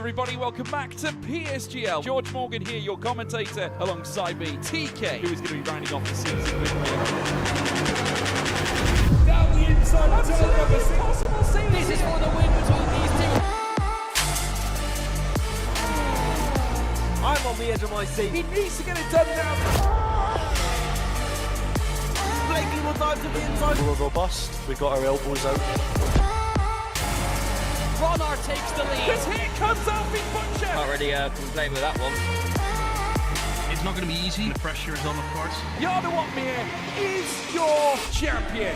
everybody, welcome back to PSGL. George Morgan here, your commentator, alongside me, TK, who is going to be rounding off the season with me. Down the inside, absolutely impossible scene. This is for the win between these two. I'm on the edge of my seat. He needs to get it done now. Blakey will dive to the inside. We'll go bust. We got our elbows out. Ronard takes the lead. Because here comes Alfie Butcher. Can't really complain with that one. It's not going to be easy. The pressure is on, of course. Yarda Watmere is your champion.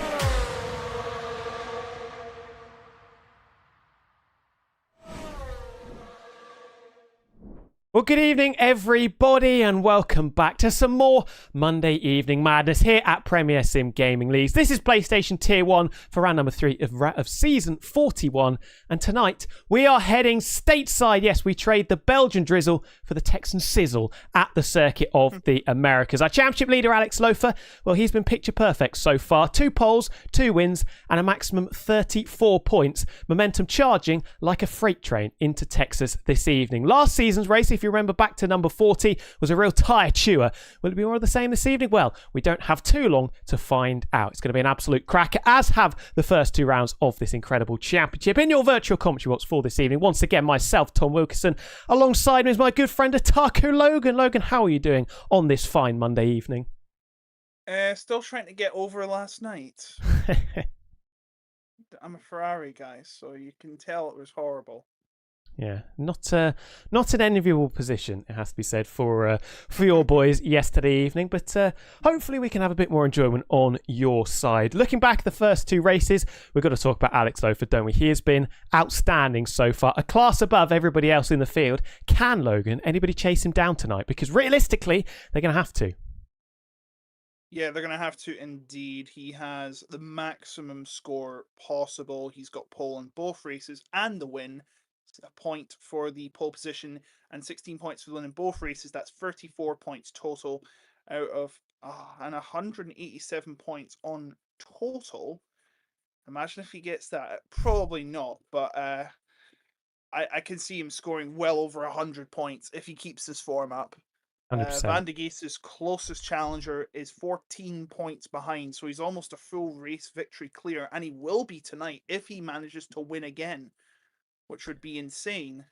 Well, good evening, everybody, and welcome back to some more Monday Evening Madness here at Premier Sim Gaming Leagues. This is PlayStation Tier 1 for round number 3 of Season 41, and tonight we are heading stateside. Yes, we trade the Belgian drizzle for the Texan sizzle at the Circuit of the Americas. Our championship leader, Alex Loafer, well, he's been picture perfect so far. 2 poles, 2 wins, and a maximum 34 points. Momentum charging like a freight train into Texas this evening. Last season's race, if you remember back to number 40, was a real tyre chewer. Will it be more of the same this evening? Well, we don't have too long to find out. It's going to be an absolute cracker, as have the first 2 rounds of this incredible championship. In your virtual commentary box for this evening, once again, myself, Tom Wilkinson. Alongside me is my good friend Otaku Logan. Logan, how are you doing on this fine Monday evening? Still trying to get over last night. I'm a Ferrari guy, so you can tell it was horrible. Yeah, not an enviable position, it has to be said, for your boys yesterday evening. But hopefully we can have a bit more enjoyment on your side. Looking back at the first 2 races, we've got to talk about Alex Loafer, don't we? He has been outstanding so far, a class above everybody else in the field. Can Logan, anybody chase him down tonight? Because realistically, they're going to have to. Yeah, they're going to have to indeed. He has the maximum score possible. He's got pole in both races and the win. A point for the pole position and 16 points for the win in both races. That's 34 points total out of and 187 points on total. Imagine if he gets that. Probably not, but I can see him scoring well over 100 points if he keeps this form up. 100%. Van de Geest's closest challenger is 14 points behind, so he's almost a full race victory clear, and he will be tonight if he manages to win again, which would be insane,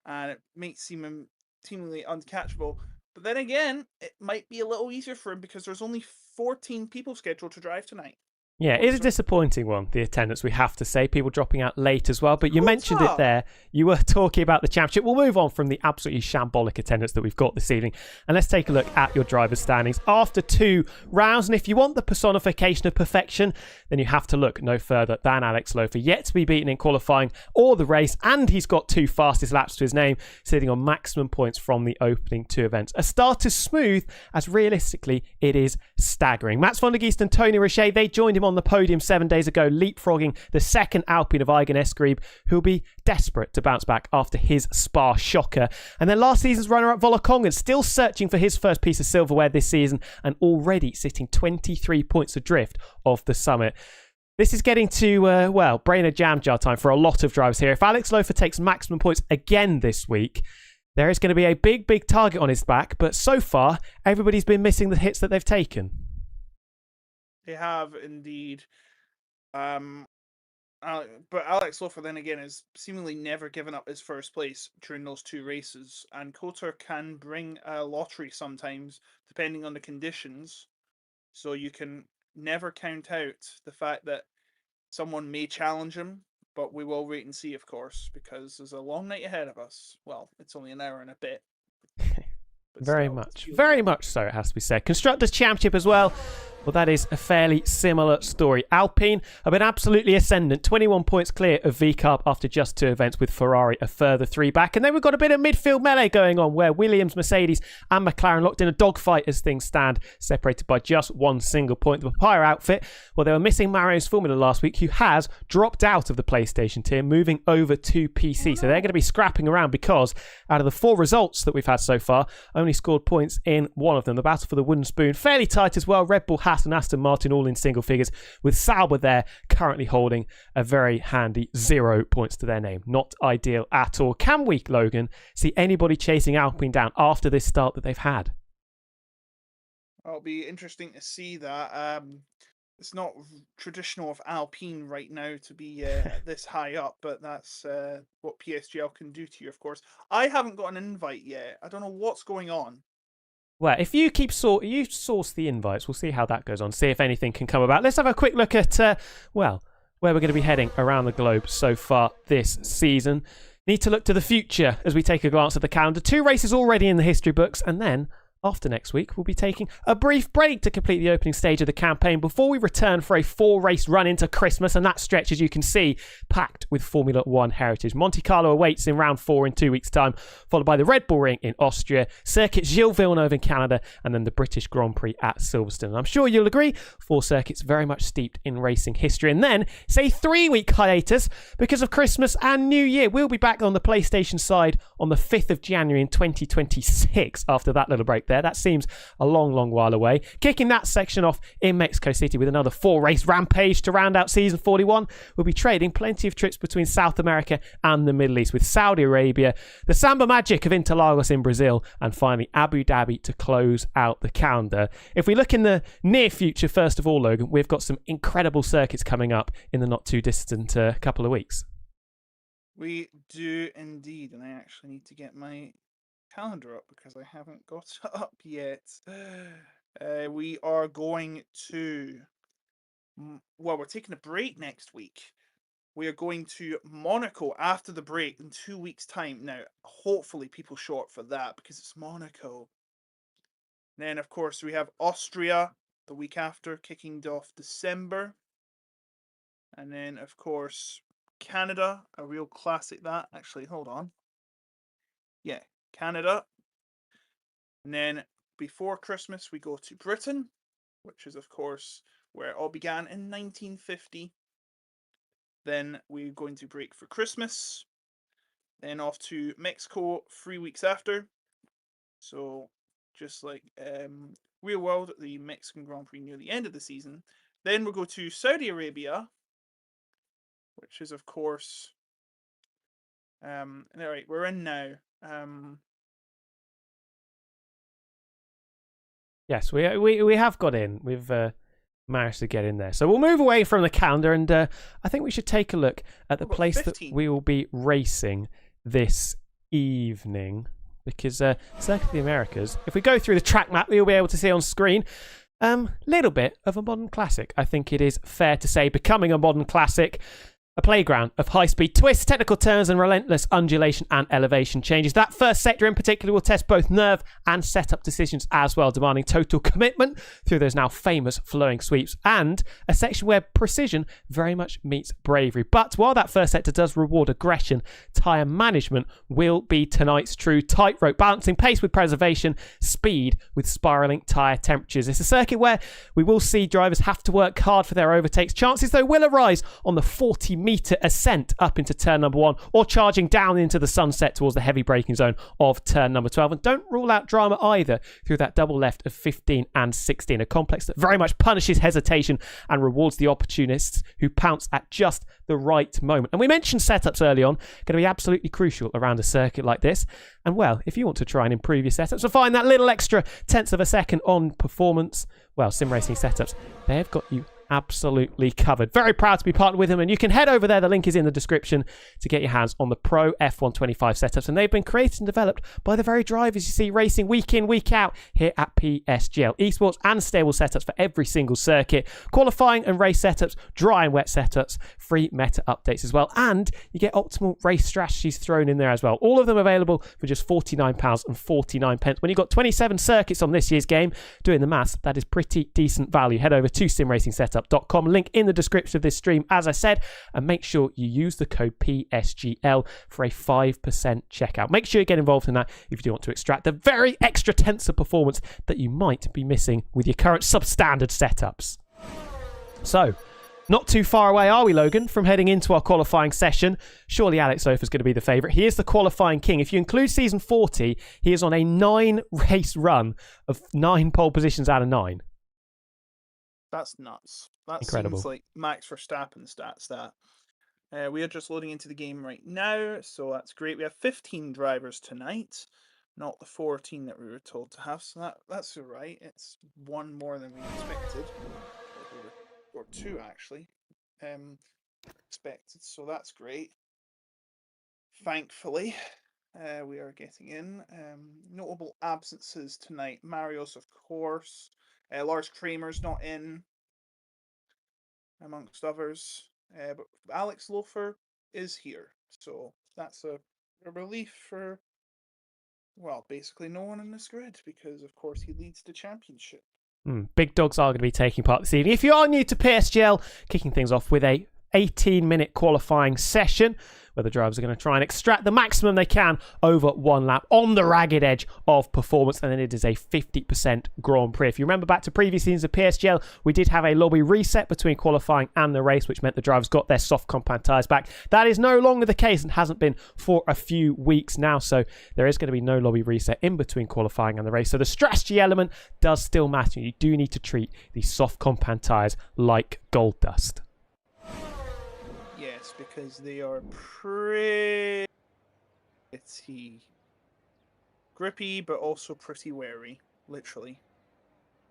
and it makes him seemingly uncatchable. But then again, it might be a little easier for him because there's only 14 people scheduled to drive tonight. Yeah, it is a disappointing one, the attendance, we have to say. People dropping out late as well. But you mentioned it there. You were talking about the championship. We'll move on from the absolutely shambolic attendance that we've got this evening. And let's take a look at your driver's standings after 2 rounds. And if you want the personification of perfection, then you have to look no further than Alex Loafer. Yet to be beaten in qualifying or the race. And he's got 2 fastest laps to his name, sitting on maximum points from the opening 2 events. A start as smooth as realistically it is staggering. Mats van der Geest and Tony Richet, they joined him on the podium 7 days ago, leapfrogging the second Alpine of Eigen Escribe, who'll be desperate to bounce back after his Spa shocker. And then last season's runner-up Vola Kongen, still searching for his first piece of silverware this season and already sitting 23 points adrift of the summit. This is getting to, brain a jam jar time for a lot of drivers here. If Alex Loafer takes maximum points again this week, there is going to be a big, big target on his back. But so far, everybody's been missing the hits that they've taken. They have indeed. But Alex Loafer then again has seemingly never given up his first place during those 2 races. And Coulter can bring a lottery sometimes, depending on the conditions. So you can never count out the fact that someone may challenge him. But we will wait and see, of course, because there's a long night ahead of us. Well, it's only an hour and a bit. Very much so, it has to be said. Constructors' Championship as well. Well, that is a fairly similar story. Alpine have been absolutely ascendant. 21 points clear of V-Carb after just 2 events, with Ferrari a further 3 back. And then we've got a bit of midfield melee going on where Williams, Mercedes and McLaren locked in a dogfight as things stand, separated by just 1 single point. The Papaya outfit, well, they were missing Mario's Formula last week, who has dropped out of the PlayStation tier, moving over to PC. So they're going to be scrapping around because out of the 4 results that we've had so far, only scored points in 1 of them. The battle for the wooden spoon, fairly tight as well. Red Bull has Haas and Aston Martin all in single figures, with Sauber there currently holding a very handy 0 points to their name. Not ideal at all. Can we, Logan, see anybody chasing Alpine down after this start that they've had? It'll be interesting to see that. It's not traditional of Alpine right now to be this high up, but that's what PSGL can do to you, of course. I haven't got an invite yet. I don't know what's going on. Well, if you you source the invites, we'll see how that goes on, see if anything can come about. Let's have a quick look at, where we're going to be heading around the globe so far this season. Need to look to the future as we take a glance at the calendar. 2 races already in the history books, and then after next week, we'll be taking a brief break to complete the opening stage of the campaign before we return for a 4-race run into Christmas, and that stretch, as you can see, packed with Formula 1 heritage. Monte Carlo awaits in round 4 in 2 weeks' time, followed by the Red Bull Ring in Austria, Circuit Gilles Villeneuve in Canada, and then the British Grand Prix at Silverstone. And I'm sure you'll agree, 4 circuits very much steeped in racing history. And then, say 3-week hiatus because of Christmas and New Year. We'll be back on the PlayStation side on the 5th of January in 2026 after that little break there. That seems a long, long while away. Kicking that section off in Mexico City with another 4-race rampage to round out season 41. We'll be trading plenty of trips between South America and the Middle East, with Saudi Arabia, the Samba Magic of Interlagos in Brazil, and finally Abu Dhabi to close out the calendar. If we look in the near future, first of all, Logan, we've got some incredible circuits coming up in the not too distant couple of weeks. We do indeed, and I actually need to get my calendar up because I haven't got it up yet. We are going to, well, we're taking a break next week. We are going to Monaco after the break in 2 weeks' time. Now, hopefully people show up for that because it's Monaco. Then, of course, we have Austria the week after, kicking off December. And then, of course, Canada, a real classic that. Actually, hold on. Yeah, Canada. And then before Christmas, we go to Britain, which is, of course, where it all began in 1950. Then we're going to break for Christmas. Then off to Mexico 3 weeks after. So just like real world, the Mexican Grand Prix near the end of the season. Then we'll go to Saudi Arabia, which is, of course, all right, we're in now. Yes, we have got in. We've managed to get in there. So we'll move away from the calendar, and I think we should take a look at the place 15. That we will be racing this evening, because Circuit of the Americas, if we go through the track map, you'll be able to see on screen little bit of a modern classic. I think it is fair to say, becoming a modern classic. A playground of high-speed twists, technical turns, and relentless undulation and elevation changes. That first sector in particular will test both nerve and setup decisions as well, demanding total commitment through those now famous flowing sweeps, and a section where precision very much meets bravery. But while that first sector does reward aggression, tyre management will be tonight's true tightrope, balancing pace with preservation, speed with spiralling tyre temperatures. It's a circuit where we will see drivers have to work hard for their overtakes. Chances, though, will arise on the 40-metre ascent up into turn number 1, or charging down into the sunset towards the heavy braking zone of turn number 12. And don't rule out drama either through that double left of 15 and 16, a complex that very much punishes hesitation and rewards the opportunists who pounce at just the right moment. And we mentioned setups early on, going to be absolutely crucial around a circuit like this. And well, if you want to try and improve your setups or find that little extra tenth of a second on performance, well, sim racing setups, they've got you absolutely covered. Very proud to be partnered with them, and you can head over there, the link is in the description, to get your hands on the Pro F125 setups, and they've been created and developed by the very drivers you see racing week in, week out here at PSGL. Esports and stable setups for every single circuit, qualifying and race setups, dry and wet setups, free meta updates as well, and you get optimal race strategies thrown in there as well. All of them available for just £49.49. When you've got 27 circuits on this year's game, doing the maths, that is pretty decent value. Head over to simracingsetup.com, link in the description of this stream, as I said, and make sure you use the code PSGL for a 5% checkout. Make sure you get involved in that if you do want to extract the very extra tenths of performance that you might be missing with your current substandard setups. So, not too far away, are we, Logan, from heading into our qualifying session? Surely Alex Sofa's going to be the favourite. He is the qualifying king. If you include season 40, he is on a 9-race run of 9 pole positions out of 9. That's nuts. That Incredible. seems like Max Verstappen stats, that. We are just loading into the game right now, so that's great. We have 15 drivers tonight, not the 14 that we were told to have, so that's all right. It's one more than we expected, or two actually, expected, so that's great. Thankfully, we are getting in. Notable absences tonight. Marios, of course. Lars Kramer's not in, amongst others. But Alex Lofer is here. So that's a relief for, well, basically no one in this grid, because, of course, he leads the championship. Big dogs are going to be taking part this evening. If you are new to PSGL, kicking things off with a 18-minute qualifying session where the drivers are going to try and extract the maximum they can over one lap on the ragged edge of performance, and then it is a 50% Grand Prix. If you remember back to previous seasons of PSGL, we did have a lobby reset between qualifying and the race, which meant the drivers got their soft compound tyres back. That is no longer the case and hasn't been for a few weeks now, so there is going to be no lobby reset in between qualifying and the race. So the strategy element does still matter. You do need to treat these soft compound tyres like gold dust. Yes, because they are pretty grippy, but also pretty wary, literally.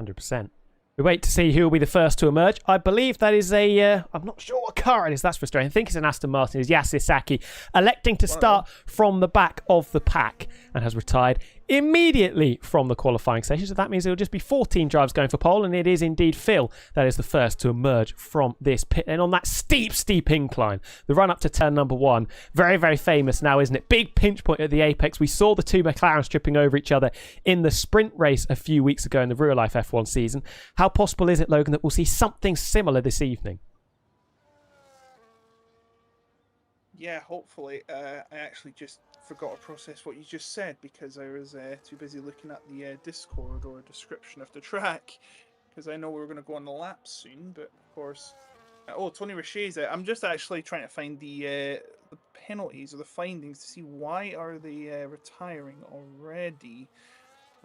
100%. We wait to see who will be the first to emerge. I believe that is I'm not sure what car it is. That's frustrating. I think it's an Aston Martin. It's Yasir Saki, electing to start from the back of the pack and has retired immediately from the qualifying session. So that means it'll just be 14 drivers going for pole, and it is indeed Phil that is the first to emerge from this pit. And on that steep incline, the run up to turn number 1, very, very famous now, isn't it? Big pinch point at the apex. We saw the two McLarens tripping over each other in the sprint race a few weeks ago in the real life F1 season. How possible is it, Logan, that we'll see something similar this evening? Yeah, hopefully. I actually just forgot to process what you just said because I was too busy looking at the Discord or description of the track, because I know we were going to go on the lap soon, but of course... oh, Tony Richet's out. I'm just actually trying to find the penalties or the findings to see why are they retiring already.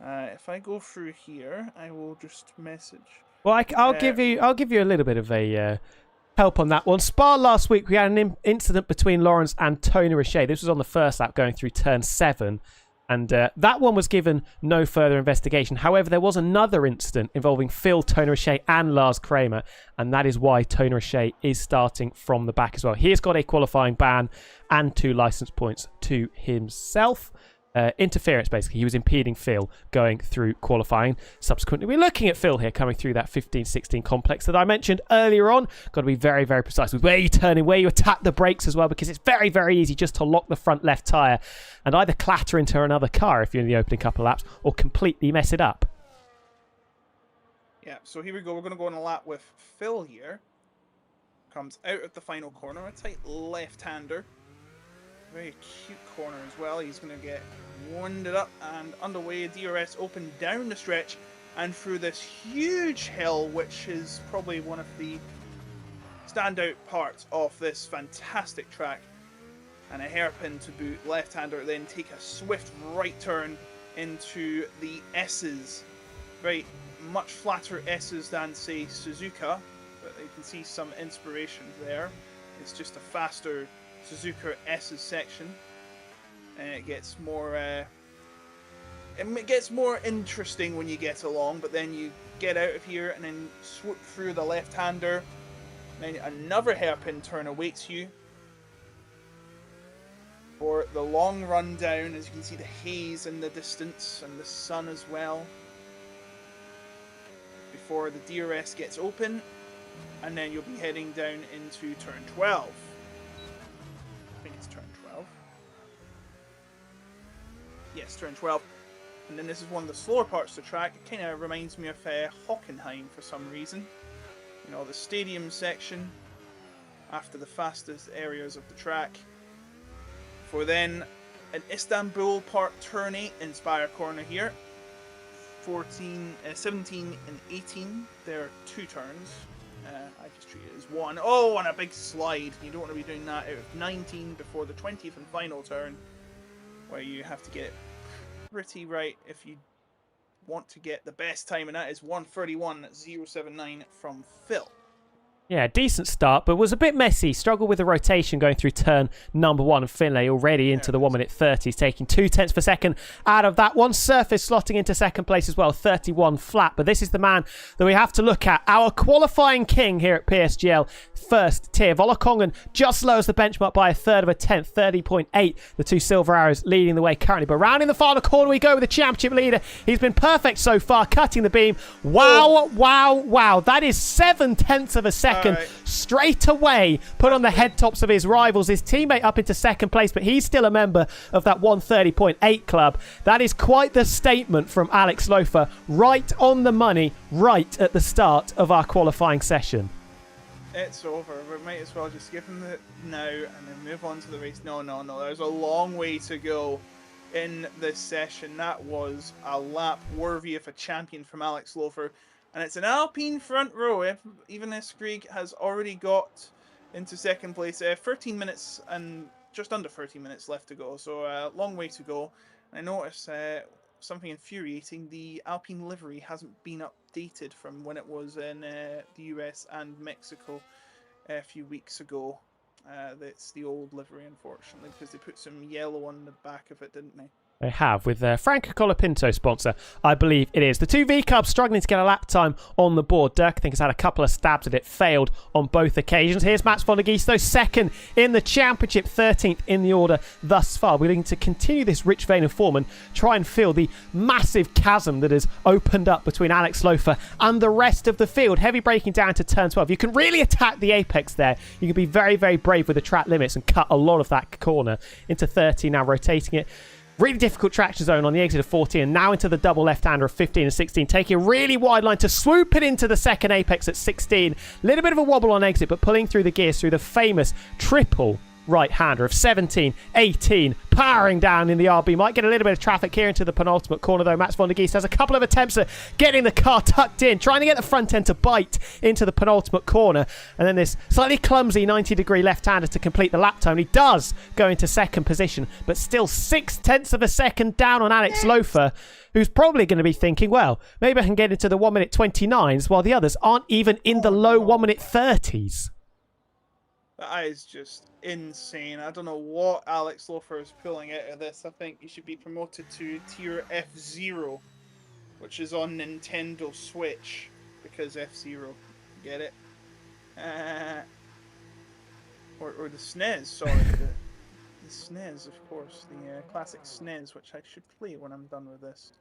If I go through here, I will just message. Well, I'll give you a little bit of a help on that one. Spa last week, we had an incident between Lawrence and Tony Richet. This was on the first lap going through turn 7. And that one was given no further investigation. However, there was another incident involving Phil, Tony Richet and Lars Kramer. And that is why Tony Richet is starting from the back as well. He has got a qualifying ban and 2 license points to himself. Interference, basically. He was impeding Phil going through qualifying. Subsequently, we're looking at Phil here coming through that 15-16 complex that I mentioned earlier on. Got to be very, very precise with where you turn in, where you attack the brakes as well, because it's very, very easy just to lock the front left tyre and either clatter into another car if you're in the opening couple of laps, or completely mess it up. Yeah, so here we go. We're going to go on a lap with Phil here. Comes out of the final corner, a tight left-hander. Very cute corner as well. He's going to get winded up and underway. DRS open down the stretch and through this huge hill, which is probably one of the standout parts of this fantastic track. And a hairpin to boot. Left-hander then take a swift right turn into the S's. Very much flatter S's than, say, Suzuka, but you can see some inspiration there. It's just a faster Suzuka S's section, and it gets more interesting when you get along, but then you get out of here and then swoop through the left-hander, then another hairpin turn awaits you for the long run down. As you can see, the haze in the distance and the sun as well, before the DRS gets open, and then you'll be heading down into turn 12. I think it's turn 12. Yes, turn 12. And then this is one of the slower parts of the track. It kind of reminds me of Hockenheim for some reason. You know, the stadium section after the fastest areas of the track. For then an Istanbul Park turn 8 in Spire corner here. 17 and 18. There are 2 turns. I just treat it as 1. Oh, and a big slide. You don't want to be doing that out of 19 before the 20th and final turn, where you have to get it pretty right if you want to get the best time, and that is 1:31.079 from Phil. Yeah, decent start, but was a bit messy. Struggled with the rotation going through turn number 1. Finlay already into the 1:30s, taking 0.2 per second out of that. One surface slotting into second place as well, 31 flat. But this is the man that we have to look at. Our qualifying king here at PSGL, first tier. Volokongan just lowers the benchmark by a third of a tenth, 30.8. The two Silver Arrows leading the way currently. But round in the final corner we go with the championship leader. He's been perfect so far, cutting the beam. Wow, wow, wow. That is 0.7 of a second. Straight away put on the head tops of his rivals. His teammate up into second place, but he's still a member of that 1:30.8 club. That is quite the statement from Alex Lofer. Right on the money, right at the start of our qualifying session. It's over. We might as well just give him the now and then move on to the race. No. There's a long way to go in this session. That was a lap worthy of a champion from Alex Lofer. And it's an Alpine front row. Even this Grieg has already got into second place. 13 minutes and just under 13 minutes left to go. So a long way to go. I noticed something infuriating. The Alpine livery hasn't been updated from when it was in the US and Mexico a few weeks ago. That's the old livery, unfortunately, because they put some yellow on the back of it, didn't they? They have, with Franco Colapinto sponsor, I believe it is. The two V-Cubs struggling to get a lap time on the board. Dirk, I think, has had a couple of stabs at it, failed on both occasions. Here's Mats von der Geest, though, second in the championship, 13th in the order thus far. We're looking to continue this rich vein of form and try and fill the massive chasm that has opened up between Alex Lofer and the rest of the field. Heavy braking down to turn 12. You can really attack the apex there. You can be very, very brave with the track limits and cut a lot of that corner into 30, now rotating it. Really difficult traction zone on the exit of 14, and now into the double left-hander of 15 and 16, taking a really wide line to swoop it into the second apex at 16. A little bit of a wobble on exit, but pulling through the gears through the famous triple right-hander of 17, 18, powering down in the RB. Might get a little bit of traffic here into the penultimate corner, though. Mats von der Geest has a couple of attempts at getting the car tucked in, trying to get the front end to bite into the penultimate corner, and then this slightly clumsy 90-degree left-hander to complete the lap time. He does go into second position, but still 0.6 of a second down on Alex Lofer, who's probably going to be thinking, well, maybe I can get into the 1:29s while the others aren't even in the low 1:30s. That is just insane. I don't know what Alex Lofer is pulling out of this. I think he should be promoted to Tier F0, which is on Nintendo Switch, because F-Zero, get it? Or the SNES, sorry. the SNES, of course. The classic SNES, which I should play when I'm done with this.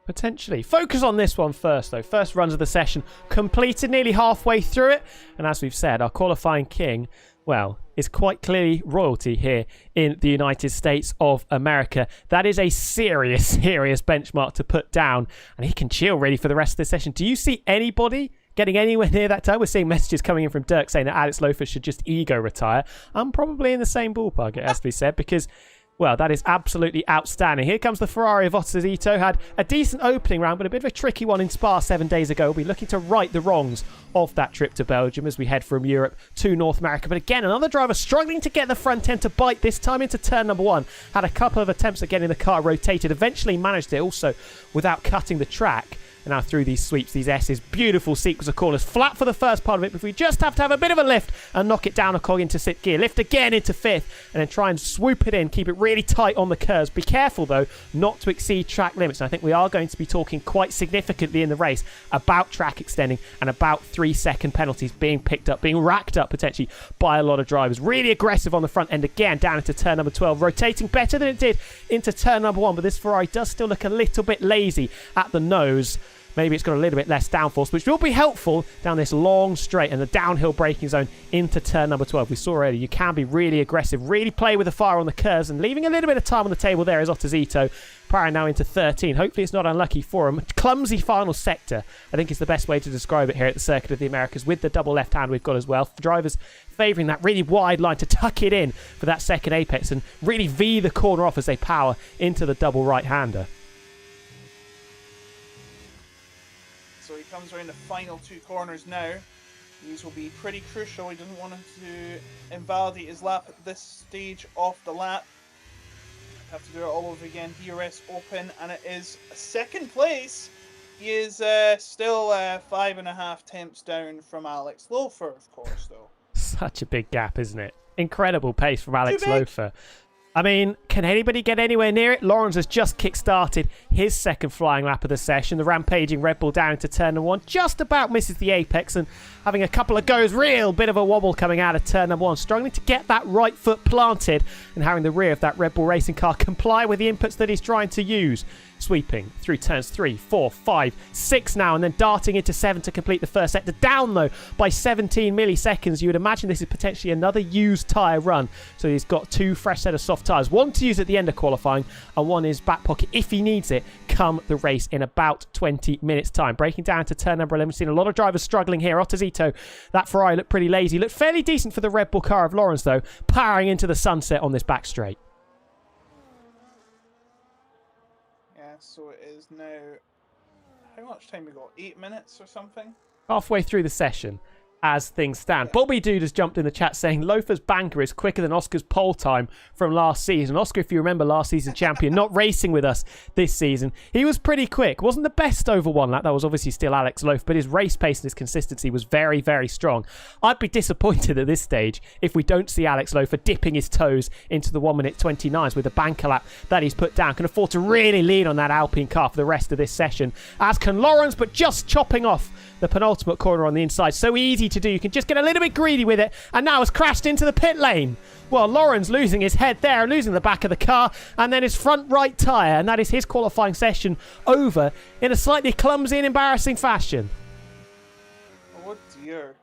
Potentially. Focus on this one first, though. First runs of the session completed, nearly halfway through it. And as we've said, our qualifying king, well, is quite clearly royalty here in the United States of America. That is a serious, serious benchmark to put down. And he can chill really for the rest of the session. Do you see anybody getting anywhere near that time? We're seeing messages coming in from Dirk saying that Alex Lofer should just ego retire. I'm probably in the same ballpark, it has to be said, because, well, that is absolutely outstanding. Here comes the Ferrari of Ottazito. Had a decent opening round, but a bit of a tricky one in Spa 7 days ago. We'll be looking to right the wrongs of that trip to Belgium as we head from Europe to North America. But again, another driver struggling to get the front end to bite, this time into turn number 1. Had a couple of attempts at getting the car rotated. Eventually managed it also without cutting the track. And now through these sweeps, these S's, beautiful sequence of corners. Flat for the first part of it, but we just have to have a bit of a lift and knock it down a cog into 6th gear. Lift again into 5th, and then try and swoop it in, keep it really tight on the curves. Be careful, though, not to exceed track limits. And I think we are going to be talking quite significantly in the race about track extending and about 3-second penalties being picked up, being racked up potentially by a lot of drivers. Really aggressive on the front end again, down into turn number 12, rotating better than it did into turn number 1, but this Ferrari does still look a little bit lazy at the nose. Maybe it's got a little bit less downforce, which will be helpful down this long straight and the downhill braking zone into turn number 12. We saw earlier, you can be really aggressive, really play with the fire on the curves, and leaving a little bit of time on the table there is Ottazito, powering now into 13. Hopefully it's not unlucky for him. Clumsy final sector, I think is the best way to describe it here at the Circuit of the Americas, with the double left hand we've got as well. Drivers favouring that really wide line to tuck it in for that second apex and really V the corner off as they power into the double right-hander. So he comes around the final 2 corners now. These will be pretty crucial. He doesn't want him to invalidate his lap at this stage of the lap. Have to do it all over again. DRS open, and it is second place. He is still 5.5 temps down from Alex Lofer, of course, though. Such a big gap, isn't it? Incredible pace from Alex Too big. Lofer. I mean, can anybody get anywhere near it? Lawrence has just kick-started his second flying lap of the session. The rampaging Red Bull down to turn number 1. Just about misses the apex and having a couple of goes. Real bit of a wobble coming out of turn number 1. Struggling to get that right foot planted and having the rear of that Red Bull racing car comply with the inputs that he's trying to use. Sweeping through turns 3, 4, 5, 6 now, and then darting into 7 to complete the first sector. Down, though, by 17 milliseconds. You would imagine this is potentially another used tyre run. So he's got 2 fresh set of soft tyres. One to use at the end of qualifying, and one in his back pocket if he needs it come the race in about 20 minutes' time. Breaking down to turn number 11. We've seen a lot of drivers struggling here. Ottozito, that Ferrari looked pretty lazy. Looked fairly decent for the Red Bull car of Lawrence, though, powering into the sunset on this back straight. So it is now, how much time we got? 8 minutes or something? Halfway through the session as things stand. Bobby Dude has jumped in the chat saying Lofer's banker is quicker than Oscar's pole time from last season. Oscar, if you remember, last season champion, not racing with us this season. He was pretty quick. Wasn't the best over one lap. That was obviously still Alex Lofer, but his race pace and his consistency was very, very strong. I'd be disappointed at this stage if we don't see Alex Lofer dipping his toes into the 1 minute 29s with the banker lap that he's put down. Can afford to really lean on that Alpine car for the rest of this session, as can Lawrence, but just chopping off the penultimate corner on the inside. So easy to do. You can just get a little bit greedy with it, and now has crashed into the pit lane. Well, Lawrence losing his head there, losing the back of the car, and then his front right tyre, and that is his qualifying session over in a slightly clumsy and embarrassing fashion. Oh dear.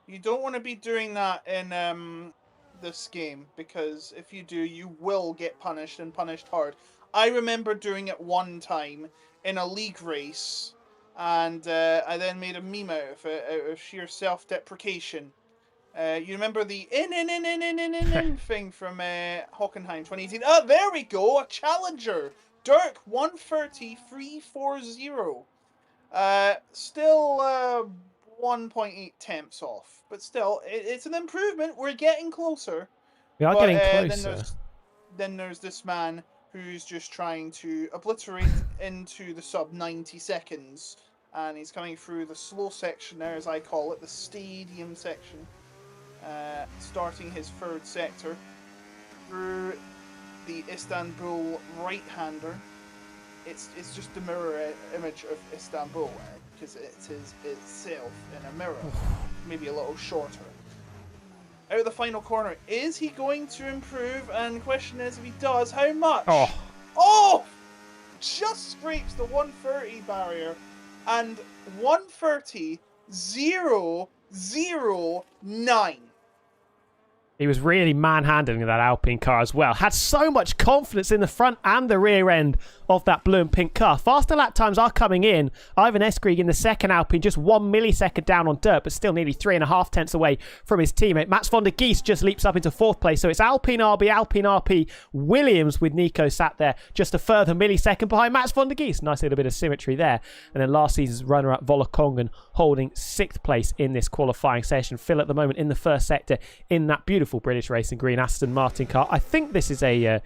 You don't want to be doing that in this game, because if you do, you will get punished, and punished hard. I remember doing it one time in a league race, and I then made a meme out of it, out of sheer self-deprecation. You remember the in thing from Hockenheim 2018? Oh, there we go, a challenger. Dirk 1:30.340. Still 1.8 temps off, but still, it's an improvement. We're getting closer. We are getting closer. Then there's this man who's just trying to obliterate into the sub 90 seconds. And he's coming through the slow section there, as I call it, the stadium section. Starting his third sector through the Istanbul right-hander. It's just the mirror image of Istanbul, because it is itself in a mirror, maybe a little shorter. Out of the final corner, is he going to improve? And the question is, if he does, how much? Oh! Just scrapes the 130 barrier. And 1:30.009. He was really manhandling that Alpine car as well. Had so much confidence in the front and the rear end of that blue and pink car. Faster lap times are coming in. Ivan Eskrig in the second Alpine, just 1 millisecond down on dirt, but still nearly 3.5 tenths away from his teammate. Mats van der Geest just leaps up into 4th place. So it's Alpine RP, Williams with Nico sat there just a further millisecond behind Mats van der Geest. Nice little bit of symmetry there. And then last season's runner-up Vola Kongen holding 6th place in this qualifying session. Phil at the moment in the first sector in that beautiful British Racing Green Aston Martin car. I think this is a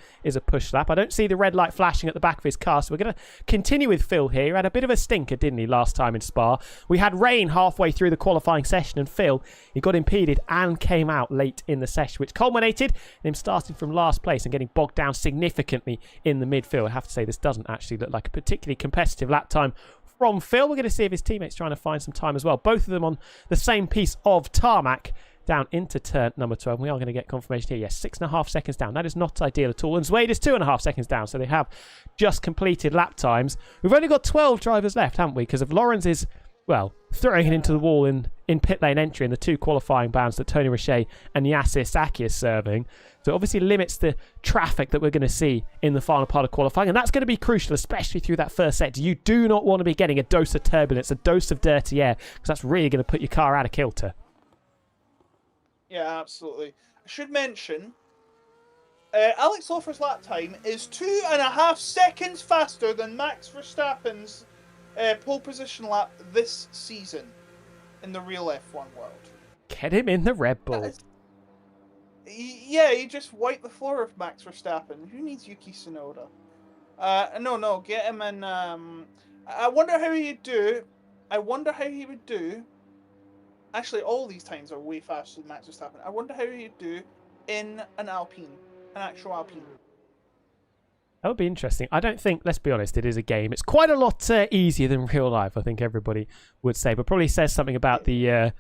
push lap. I don't see the red light flashing at the back of his car, so we're going to continue with Phil here. He had a bit of a stinker, didn't he, last time in Spa? We had rain halfway through the qualifying session, and Phil, he got impeded and came out late in the session, which culminated in him starting from last place and getting bogged down significantly in the midfield. I have to say, this doesn't actually look like a particularly competitive lap time from Phil. We're going to see if his teammates trying to find some time as well. Both of them on the same piece of tarmac down into turn number 12. We are going to get confirmation here. Yes, 6.5 seconds down. That is not ideal at all. And Zwade is 2.5 seconds down. So they have just completed lap times. We've only got 12 drivers left, haven't we? Because of Lawrence is, well, throwing it into the wall in pit lane entry in the 2 qualifying bans that Tony Richet and Yasser Saki are serving. So it obviously limits the traffic that we're going to see in the final part of qualifying. And that's going to be crucial, especially through that first sector. You do not want to be getting a dose of turbulence, a dose of dirty air, because that's really going to put your car out of kilter. Yeah, absolutely. I should mention, Alex Lofer's lap time is 2.5 seconds faster than Max Verstappen's pole position lap this season in the real F1 world. Get him in the Red Bull. Yeah, he just wiped the floor of Max Verstappen. Who needs Yuki Tsunoda? No, get him in. I wonder how he'd do. I wonder how he would do. Actually, all these times are way faster than Max Verstappen. I wonder how he'd do in an Alpine, an actual Alpine. That would be interesting. I don't think, let's be honest, it is a game. It's quite a lot easier than real life, I think everybody would say, but probably says something about the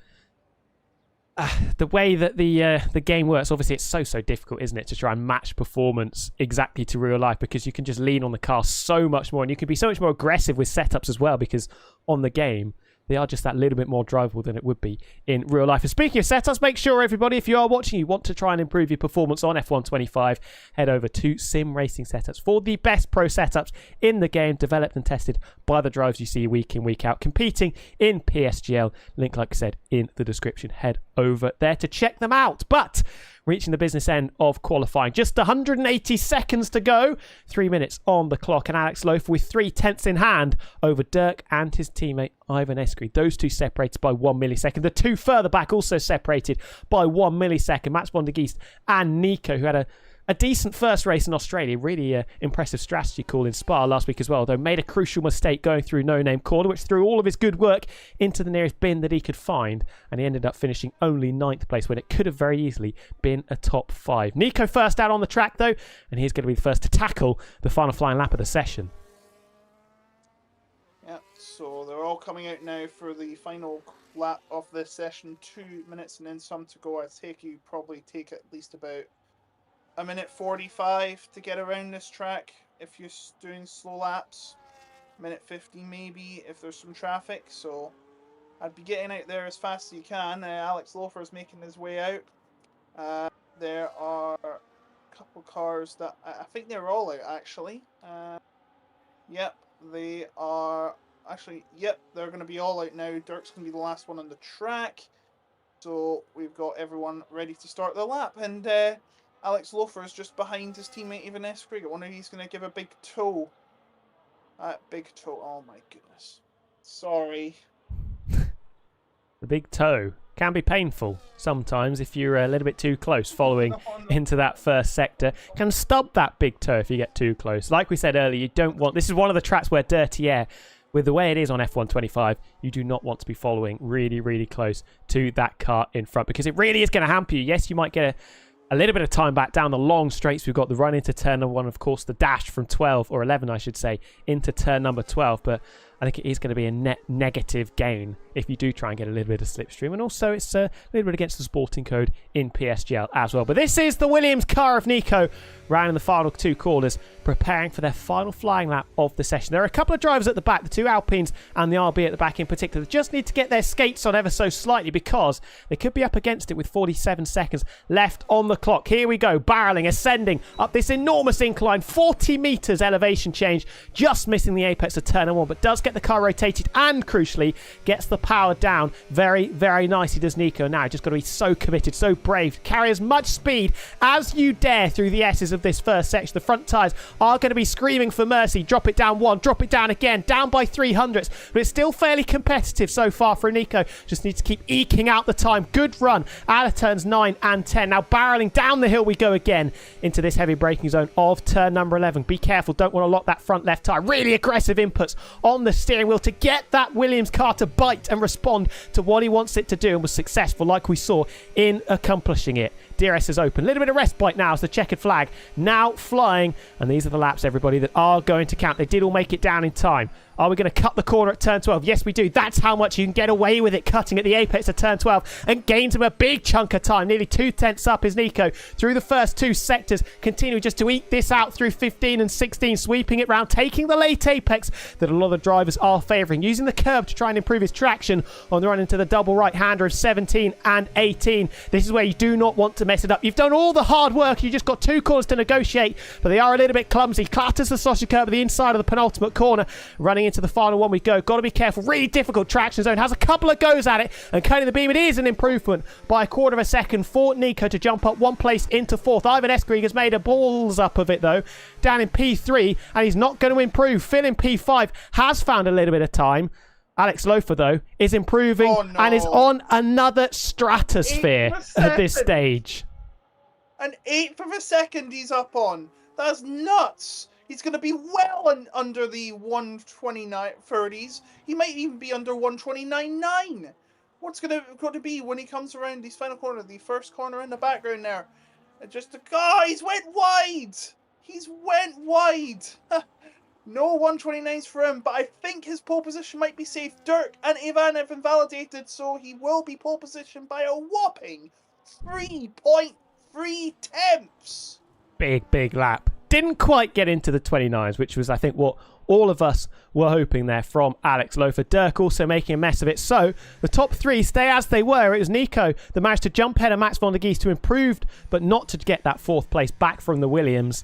way that the game works. Obviously, it's so difficult, isn't it, to try and match performance exactly to real life, because you can just lean on the car so much more, and you can be so much more aggressive with setups as well, because on the game, they are just that little bit more drivable than it would be in real life. And speaking of setups, make sure, everybody, if you are watching, you want to try and improve your performance on F1 25, head over to Sim Racing Setups for the best pro setups in the game, developed and tested by the drivers you see week in, week out, competing in PSGL. Link, like I said, in the description. Head over there to check them out. But reaching the business end of qualifying. Just 180 seconds to go. 3 minutes on the clock. And Alex Loaf with 3/10 in hand over Dirk and his teammate Ivan Escri. Those two separated by 1 millisecond. The two further back also separated by 1 millisecond. Mats van der Geest and Nico, who had a decent first race in Australia. Really impressive strategy call in Spa last week as well, though made a crucial mistake going through no-name corner, which threw all of his good work into the nearest bin that he could find, and he ended up finishing only 9th place when it could have very easily been a top 5. Nico first out on the track, though, and he's going to be the first to tackle the final flying lap of the session. Yeah, so they're all coming out now for the final lap of this session. 2 minutes and then some to go. I think you probably take at least about a minute 45 to get around this track if you're doing slow laps. Minute 50 maybe if there's some traffic. So I'd be getting out there as fast as you can. Alex Lofer is making his way out. There are a couple cars that I think they're all out actually. Yep, they are actually. Yep, they're going to be all out now. Dirk's going to be the last one on the track. So we've got everyone ready to start the lap, and Alex Lofer is just behind his teammate Ivan Escrig. I wonder if he's going to give a big toe. Big toe. Oh my goodness. Sorry. The big toe can be painful sometimes if you're a little bit too close following into that first sector. Can stub that big toe if you get too close. Like we said earlier, you don't want... This is one of the tracks where dirty air, with the way it is on F1 25, you do not want to be following really close to that car in front, because it really is going to hamper you. Yes, you might get a little bit of time back down the long straights. We've got the run into turn number 1, of course, the dash from 12, or 11, I should say, into turn number 12. But I think it is going to be a net negative gain if you do try and get a little bit of slipstream. And also, it's a little bit against the sporting code in PSGL as well. But this is the Williams car of Nico, round in the final 2 corners, preparing for their final flying lap of the session. There are a couple of drivers at the back, the 2 Alpines and the RB at the back in particular, that just need to get their skates on ever so slightly, because they could be up against it with 47 seconds left on the clock. Here we go, barreling, ascending up this enormous incline, 40 metres elevation change, just missing the apex of turn 1, but does get the car rotated and, crucially, gets the power down very nicely, does Nico. Now, just got to be so committed, so brave, carry as much speed as you dare through the S's of this first section. The front tyres are going to be screaming for mercy. Drop it down 1, drop it down again, down by 300ths, but it's still fairly competitive so far for Nico. Just needs to keep eking out the time. Good run out of turns 9 and 10. Now barreling down the hill we go again into this heavy braking zone of turn number 11. Be careful, don't want to lock that front left tyre. Really aggressive inputs on the steering wheel to get that Williams car to bite and respond to what he wants it to do, and was successful, like we saw, in accomplishing it. DRS is open. A little bit of respite now as the checkered flag now flying, and these are the laps, everybody, that are going to count. They did all make it down in time. Are we going to cut the corner at turn 12? Yes, we do. That's how much you can get away with it, cutting at the apex of turn 12, and gains him a big chunk of time. Nearly 2/10 up is Nico through the first 2 sectors, continuing just to eke this out through 15 and 16, sweeping it round, taking the late apex that a lot of the drivers are favouring, using the curb to try and improve his traction on the run into the double right-hander of 17 and 18. This is where you do not want to mess it up. You've done all the hard work. You just got 2 corners to negotiate, but they are a little bit clumsy. Clatters the sausage curb at the inside of the penultimate corner. Running into the final one we go. Got to be careful. Really difficult traction zone. Has a couple of goes at it, and cutting the beam. It is an improvement by 1/4 of a second for Nico to jump up 1 place into 4th. Ivan Escrig has made a balls up of it, though, down in P3, and he's not going to improve. Phil in P5 has found a little bit of time. Alex Lofer, though, is improving and is on another stratosphere at this stage. An eighth of a second he's up on. That's nuts. He's going to be well under the 129.30s. He might even be under 129.9. What's going to be when he comes around his final corner, the first corner in the background there? He's went wide. He's went wide. No 129s for him, but I think his pole position might be safe. Dirk and Ivan have invalidated, so he will be pole position by a whopping 3.3 tenths. Big lap. Didn't quite get into the 29s, which was, I think, what all of us were hoping there from Alex Lofer. Dirk also making a mess of it. So the top three stay as they were. It was Nico that managed to jump ahead of Max von der Gies to improve, but not to get that fourth place back from the Williams.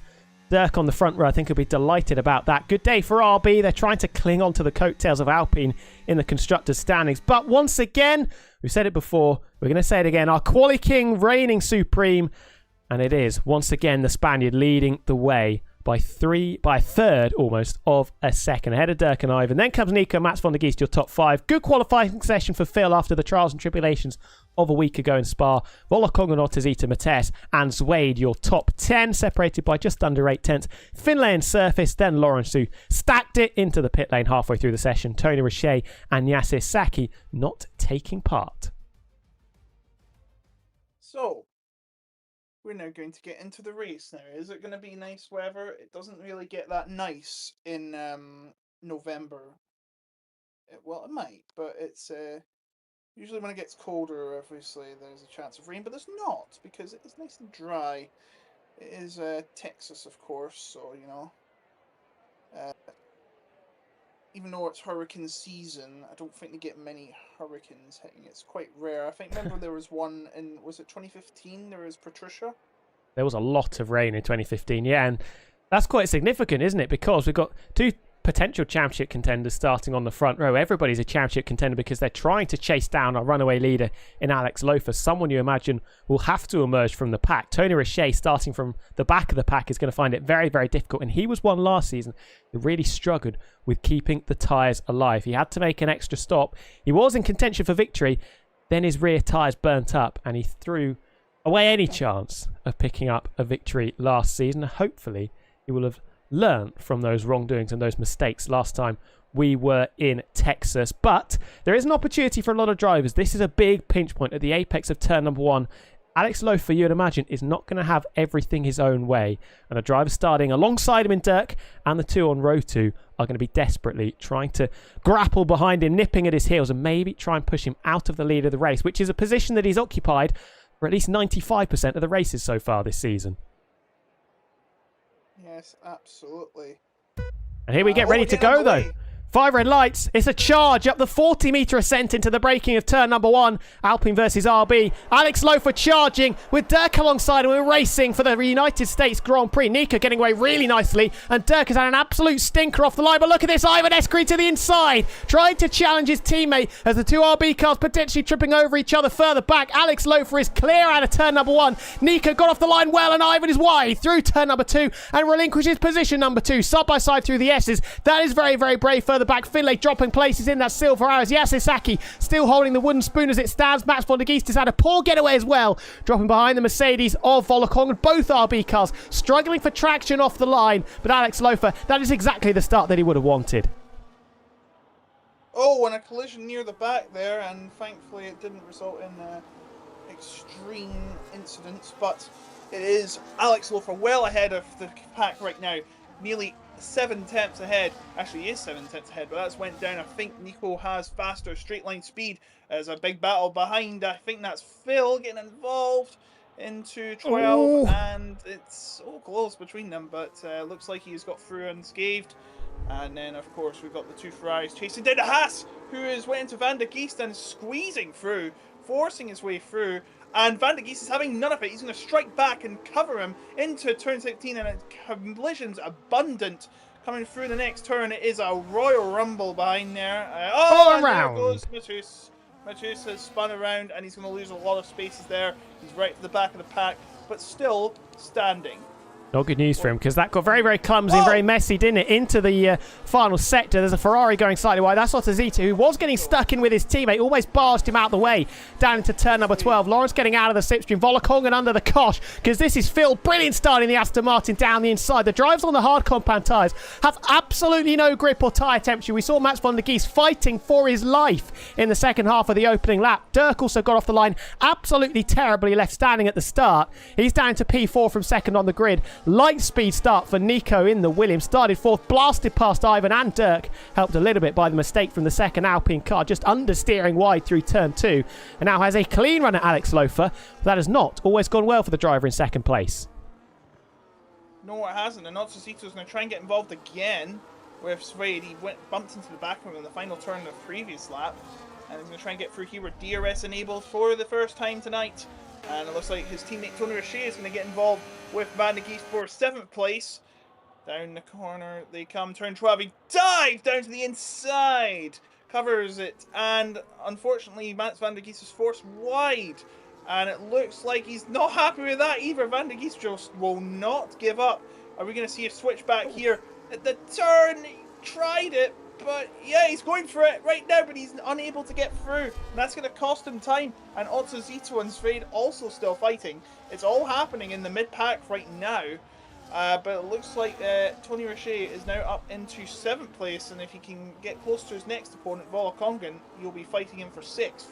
Dirk on the front row, I think, will be delighted about that. Good day for RB. They're trying to cling on to the coattails of Alpine in the constructors' standings. But once again, we've said it before, we're going to say it again, our Quali King reigning supreme. And it is, once again, the Spaniard leading the way by a third almost of a second. Ahead of Dirk and Ivan. Then comes Nico, Mats von der Gies to your top five. Good qualifying session for Phil after the trials and tribulations of a week ago in Spa. Volokong and Ottazita, Mates and Zwade, your top 10, separated by just under 8 tenths. Finlay and Surface, then Lawrence, who stacked it into the pit lane halfway through the session. Tony Roche and Yasir Saki not taking part. So, we're now going to get into the race now. Is it going to be nice weather? It doesn't really get that nice in November. Well, it might, but it's usually when it gets colder, obviously, there's a chance of rain, but there's not, because it is nice and dry. It is Texas, of course, so, you know, even though it's hurricane season, I don't think they get many hurricanes hitting. It's quite rare. I think, remember there was one in, was it 2015? There was Patricia. There was a lot of rain in 2015, yeah, and that's quite significant, isn't it? Because we've got two potential championship contenders starting on the front row. Everybody's a championship contender because they're trying to chase down a runaway leader in Alex Lofer, someone you imagine will have to emerge from the pack. Tony Roche, starting from the back of the pack, is going to find it very, very difficult, and he was one last season who really struggled with keeping the tyres alive. He had to make an extra stop. He was in contention for victory, then his rear tyres burnt up, and he threw away any chance of picking up a victory last season. Hopefully, he will have learn from those wrongdoings and those mistakes last time we were in Texas. But there is an opportunity for a lot of drivers. This is a big pinch point at the apex of turn number 1. Alex Lofer, you'd imagine, is not going to have everything his own way. And the driver starting alongside him in Dirk and the two on row 2 are going to be desperately trying to grapple behind him, nipping at his heels, and maybe try and push him out of the lead of the race, which is a position that he's occupied for at least 95% of the races so far this season. Yes, absolutely. And here we get ready to go, though. 5 red lights. It's a charge up the 40-metre ascent into the braking of turn number 1. Alpine versus RB. Alex Lofer charging with Dirk alongside, and we're racing for the United States Grand Prix. Nico getting away really nicely, and Dirk has had an absolute stinker off the line. But look at this, Ivan Escree to the inside, trying to challenge his teammate as the two RB cars potentially tripping over each other further back. Alex Lofer is clear out of turn number 1. Nico got off the line well, and Ivan is wide through turn number 2 and relinquishes position number 2. Side by side through the S's. That is very, very brave. Further back, Finlay dropping places in that silver arrows. Yasir Saki still holding the wooden spoon as it stands. Max von der Gies has had a poor getaway as well, dropping behind the Mercedes of Volokong. Both RB cars struggling for traction off the line, but Alex Lofer, that is exactly the start that he would have wanted. Oh, and a collision near the back there, and thankfully it didn't result in extreme incidents, but it is Alex Lofer well ahead of the pack right now, nearly 7 tenths ahead. Actually, he is 7 tenths ahead, but that's went down. I think Nico has faster straight line speed. There's a big battle behind. I think that's Phil getting involved into 12, Ooh. and it's all close between them, but looks like he's got through unscathed. And then, of course, we've got the two Ferraris chasing down the Haas, who is waiting to Van der Gies and squeezing through, forcing his way through. And Van der Gies is having none of it. He's going to strike back and cover him into turn 17, and collisions abundant coming through the next turn. It is a Royal Rumble behind there. All and around. there goes Matus. Matus has spun around, and he's going to lose a lot of spaces there. He's right to the back of the pack, but still standing. Not good news for him, because that got very, very clumsy and very messy, didn't it? Into the final sector. There's a Ferrari going slightly wide. That's Ottozito, who was getting stuck in with his teammate. Always barged him out the way. Down into turn number 12. Lawrence getting out of the slipstream. Volokongan under the cosh, because this is Phil. Brilliant start in the Aston Martin down the inside. The drives on the hard compound tyres have absolutely no grip or tyre temperature. We saw Mats van der Geest fighting for his life in the second half of the opening lap. Dirk also got off the line absolutely terribly, left standing at the start. He's down to P4 from second on the grid. Light speed start for Nico in the Williams. Started fourth, blasted past Ivan and Dirk. Helped a little bit by the mistake from the second Alpine car, just understeering wide through turn 2. And now has a clean run at Alex Lofer. That has not always gone well for the driver in second place. No, it hasn't. And Otsuzito's going to try and get involved again with Suede. He bumped into the back of him in the final turn of the previous lap. And he's going to try and get through here with DRS enabled for the first time tonight. And it looks like his teammate Tony Roche is going to get involved with Van der Geest for 7th place. Down the corner they come, turn 12, he dives down to the inside, covers it, and unfortunately Mats van der Geest is forced wide. And it looks like he's not happy with that either. Van der Geest just will not give up. Are we going to see a switch back here at the turn? He tried it, but yeah, he's going for it right now, but he's unable to get through. And that's going to cost him time. And Otsuzito and Svade also still fighting. It's all happening in the mid-pack right now. But it looks like Tony Roche is now up into 7th place. And if he can get close to his next opponent, Volokongan, he'll be fighting him for 6th.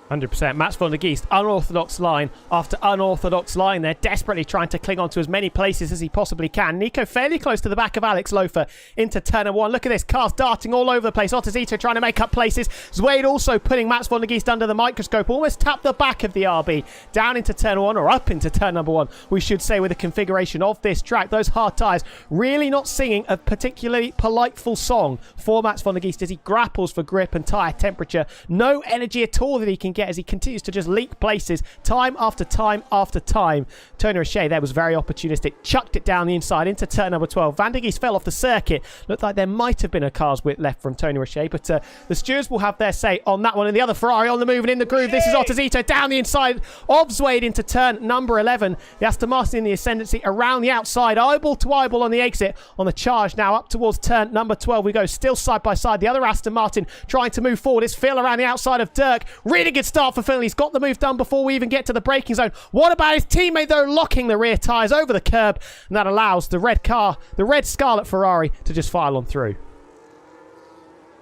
100%. Mats van der Geest, unorthodox line after unorthodox line. They're desperately trying to cling on to as many places as he possibly can. Nico fairly close to the back of Alex Lofer into turn 1. Look at this, cars darting all over the place. Ottozito trying to make up places. Zwade also putting Mats van der Geest under the microscope. Almost tapped the back of the RB down into turn 1, or up into turn number 1, we should say, with the configuration of this track. Those hard tyres really not singing a particularly politeful song for Mats van der Geest as he grapples for grip and tyre temperature. No energy at all that he can get as he continues to just leak places time after time after time. Tony Roche there was very opportunistic, chucked it down the inside into turn number 12. Van der Geest fell off the circuit. Looked like there might have been a car's width left from Tony Roche, but the stewards will have their say on that one. And the other Ferrari on the move and in the groove. This is Ottozito down the inside of Zwade into turn number 11. The Aston Martin in the ascendancy around the outside, eyeball to eyeball on the exit. On the charge now up towards turn number 12 we go, still side by side. The other Aston Martin trying to move forward. It's Phil around the outside of Dirk. Really good start for Phil. He's got the move done before we even get to the braking zone. What about his teammate though, locking the rear tyres over the curb, and that allows the red car, the red Scarlet Ferrari, to just file on through.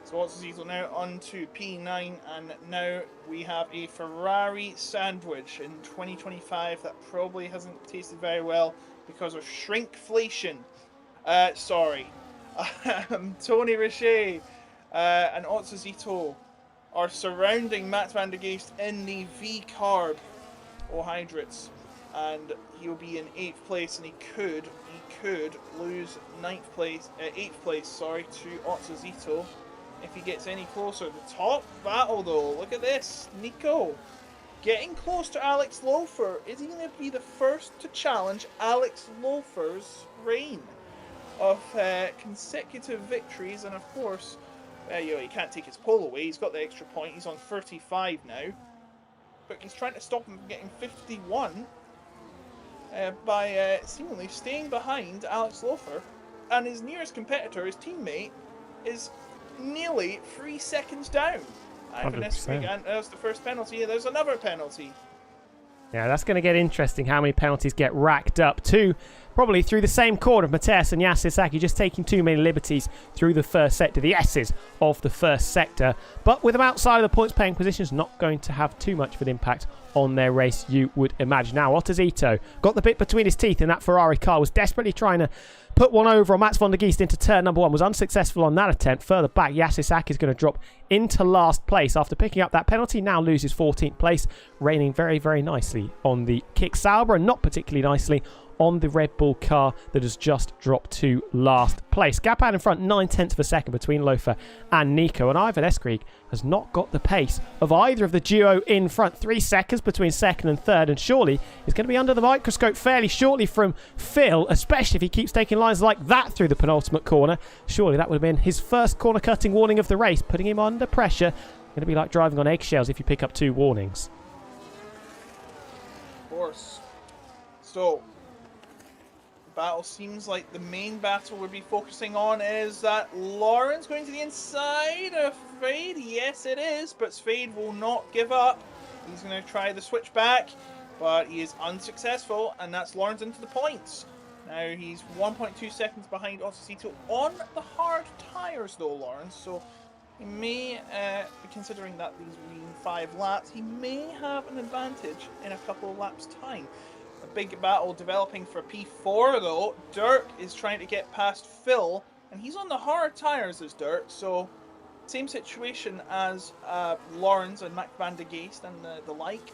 So Otsuzito now on to P9, and now we have a Ferrari sandwich in 2025 that probably hasn't tasted very well because of shrinkflation. Tony Roche and Otsuzito are surrounding Mats van der Geest in the V-carb hydrates, and he'll be in 8th place, and he could lose 8th place to Otsuzito if he gets any closer. The top battle though, look at this. Nico getting close to Alex Lofer. Is he going to be the first to challenge Alex Lofer's reign of consecutive victories? And of course, he can't take his pole away. He's got the extra point. He's on 35 now. But he's trying to stop him from getting 51 by seemingly staying behind Alex Lofer. And his nearest competitor, his teammate, is nearly 3 seconds down. And there's the first penalty. There's another penalty. Yeah, that's going to get interesting how many penalties get racked up. Two, probably through the same chord of Mateus and Yasisaki, just taking too many liberties through the first sector, the S's of the first sector. But with them outside of the points paying positions, not going to have too much of an impact on their race, you would imagine. Now, Ottozito got the bit between his teeth in that Ferrari car, was desperately trying to put one over on Mats van der Geest into turn number 1, was unsuccessful on that attempt. Further back, Yasisaki is going to drop into last place after picking up that penalty. Now loses 14th place, reigning very, very nicely on the Kick Sauber and not particularly nicely on the Red Bull car that has just dropped to last place. Gap out in front, 9/10 of a second between Lofer and Nico, and Ivan Eskrig has not got the pace of either of the duo in front. 3 seconds between second and third, and surely is going to be under the microscope fairly shortly from Phil, especially if he keeps taking lines like that through the penultimate corner. Surely that would have been his first corner cutting warning of the race, putting him under pressure. Going to be like driving on eggshells if you pick up 2 warnings. Of course. So battle seems like the main battle we'll be focusing on is that Lawrence going to the inside of Fade. Yes, it is, but Fade will not give up. He's going to try the switch back, but he is unsuccessful, and that's Lawrence into the points. Now he's 1.2 seconds behind Otsosito on the hard tyres though, Lawrence, so he may, considering that these have been 5 laps, he may have an advantage in a couple of laps' time. A big battle developing for P4 though. Dirk is trying to get past Phil, and he's on the hard tyres as Dirk, so same situation as Lawrence and Mac van der Geest and the like.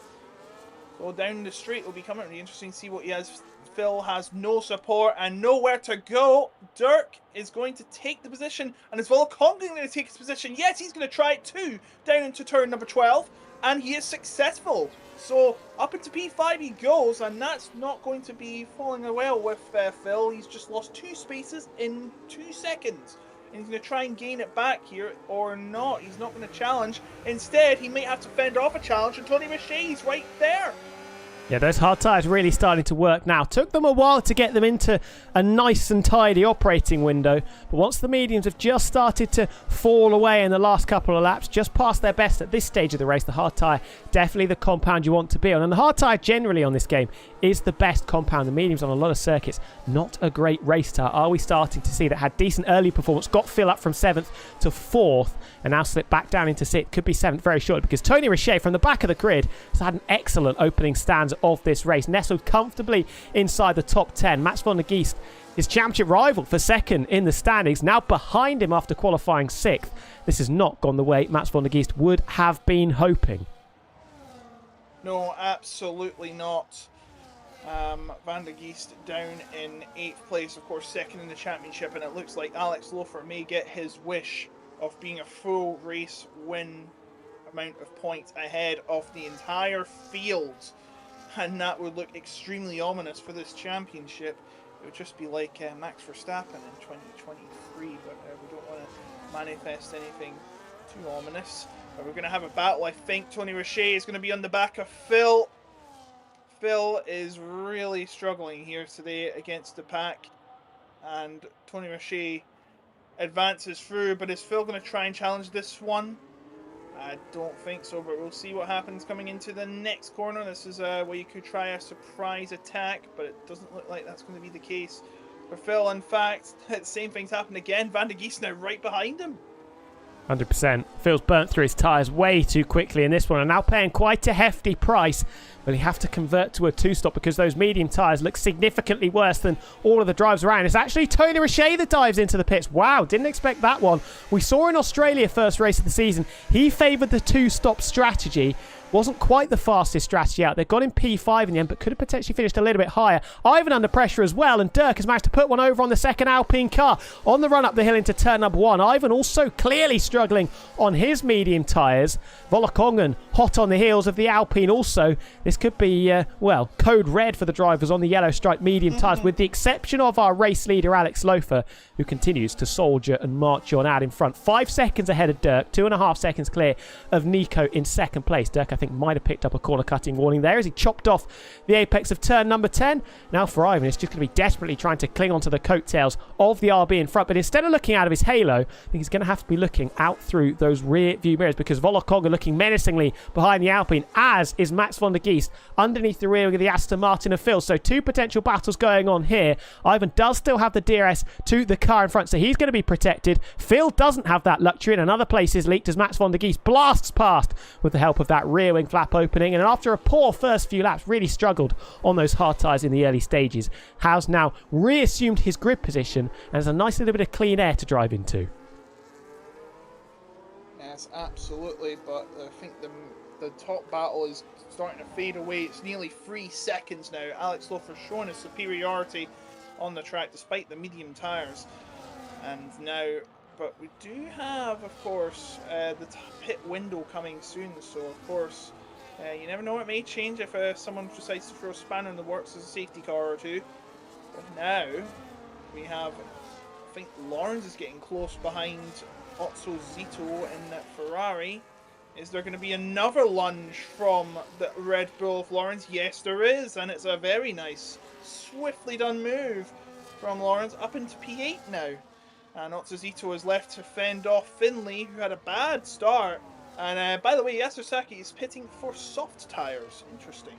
So down the straight will be coming. It'll be interesting to see what he has. Phil has no support and nowhere to go. Dirk is going to take the position, and is Volkongen going to take his position? Yes, he's going to try it too. Down into turn number 12, and he is successful. So up into P5 he goes, and that's not going to be falling well with Phil. He's just lost 2 spaces in 2 seconds. And he's going to try and gain it back here, or not. He's not going to challenge. Instead, he may have to fend off a challenge, and Tony Richet's right there. Yeah, those hard tyres really starting to work now. Took them a while to get them into a nice and tidy operating window, but once the mediums have just started to fall away in the last couple of laps, just past their best at this stage of the race, the hard tyre definitely the compound you want to be on. And the hard tyre generally on this game is the best compound. The mediums on a lot of circuits, not a great race tyre. Are we starting to see that had decent early performance, got Phil up from 7th to 4th, and now slipped back down into 6th. Could be 7th very shortly, because Tony Richet from the back of the grid has had an excellent opening stanza of this race, nestled comfortably inside the top 10. Mats van der Geest, his championship rival for 2nd in the standings, now behind him after qualifying 6th. This has not gone the way Mats van der Geest would have been hoping. No, absolutely not. Van der Geest down in 8th place, of course 2nd in the championship, and it looks like Alex Lofer may get his wish of being a full race win amount of points ahead of the entire field. And that would look extremely ominous for this championship. It would just be like Max Verstappen in 2023, but we don't want to manifest anything too ominous. But we're going to have a battle. I think Tony Richet is going to be on the back of Phil. Phil is really struggling here today against the pack, and Tony Richet advances through, but is Phil going to try and challenge this one? I don't think so, but we'll see what happens coming into the next corner. This is where you could try a surprise attack, but it doesn't look like that's going to be the case for Phil. In fact, the same thing's happened again. Van der Geest now right behind him. 100%. Phil's burnt through his tyres way too quickly in this one, and now paying quite a hefty price. Will he have to convert to a 2-stop because those medium tyres look significantly worse than all of the drives around? It's actually Tony Richet that dives into the pits. Wow, didn't expect that one. We saw in Australia, first race of the season, he favoured the 2-stop strategy. Wasn't quite the fastest strategy out there. Got in P5 in the end, but could have potentially finished a little bit higher. Ivan under pressure as well, and Dirk has managed to put one over on the second Alpine car on the run up the hill into turn number 1. Ivan also clearly struggling on his medium tyres. Volkongen hot on the heels of the Alpine also. This could be, well, code red for the drivers on the yellow striped medium tyres, with the exception of our race leader Alex Lofer, who continues to soldier and march on out in front. 5 seconds ahead of Dirk, 2.5 seconds clear of Nico in 2nd place. Dirk, I think, might have picked up a corner cutting warning there as he chopped off the apex of turn number 10. Now for Ivan, it's just going to be desperately trying to cling onto the coattails of the RB in front, but instead of looking out of his halo, I think he's going to have to be looking out through those rear view mirrors, because Volkongen looking menacingly behind the Alpine, as is Mats van der Geest underneath the rear of the Aston Martin of Phil. So 2 potential battles going on here. Ivan does still have the DRS to the car in front, so he's going to be protected. Phil doesn't have that luxury, and another place is leaked as Mats van der Geest blasts past with the help of that rear wing flap opening, and after a poor first few laps, really struggled on those hard tyres in the early stages, has now reassumed his grid position and has a nice little bit of clean air to drive into. Yes, absolutely, but I think the top battle is starting to fade away. It's nearly 3 seconds now. Alex Lofer showing his superiority on the track despite the medium tyres. And now, but we do have, of course, the pit window coming soon, so of course, you never know, it may change if someone decides to throw a spanner in the works as a safety car or two. But now, we have, I think Lawrence is getting close behind Otsosito in that Ferrari. Is there going to be another lunge from the Red Bull of Lawrence? Yes, there is, and it's a very nice, swiftly done move from Lawrence up into P8 now. And Otsuzito is left to fend off Finley, who had a bad start. And by the way, Yasosaki is pitting for soft tyres. Interesting.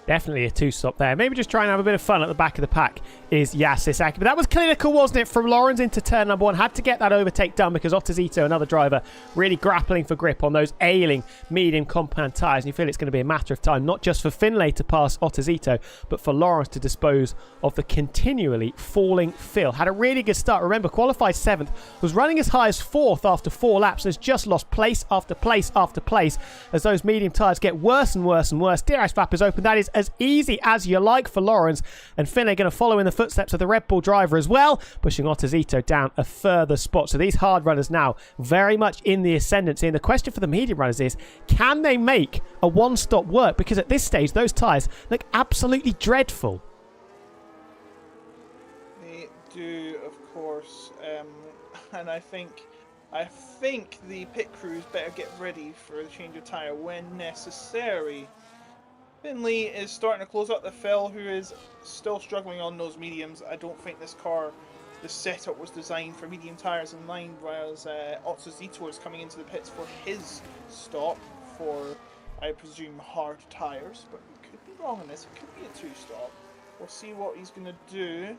Definitely a two-stop there. Maybe just try and have a bit of fun at the back of the pack is Yasisaki. But that was clinical, wasn't it, from Lawrence into turn number 1. Had to get that overtake done because Ottozito, another driver, really grappling for grip on those ailing medium compound tyres. And you feel it's going to be a matter of time, not just for Finlay to pass Ottozito, but for Lawrence to dispose of the continually falling Phil. Had a really good start. Remember, qualified 7th, was running as high as 4th after 4 laps and has just lost place after place after place as those medium tyres get worse and worse and worse. DRS flap is open. That is as easy as you like for Lawrence, and Finlay going to follow in the footsteps of the Red Bull driver as well, pushing Ottozito down a further spot. So these hard runners now very much in the ascendancy, and the question for the medium runners is, can they make a one-stop work? Because at this stage those tyres look absolutely dreadful. They do, of course, and I think the pit crews better get ready for a change of tyre when necessary. Finley is starting to close up the Phil, who is still struggling on those mediums. I don't think this car, the setup was designed for medium tyres in line, whereas Otsuzito is coming into the pits for his stop for, I presume, hard tyres. But we could be wrong on this. It could be a 2-stop. We'll see what he's going to do.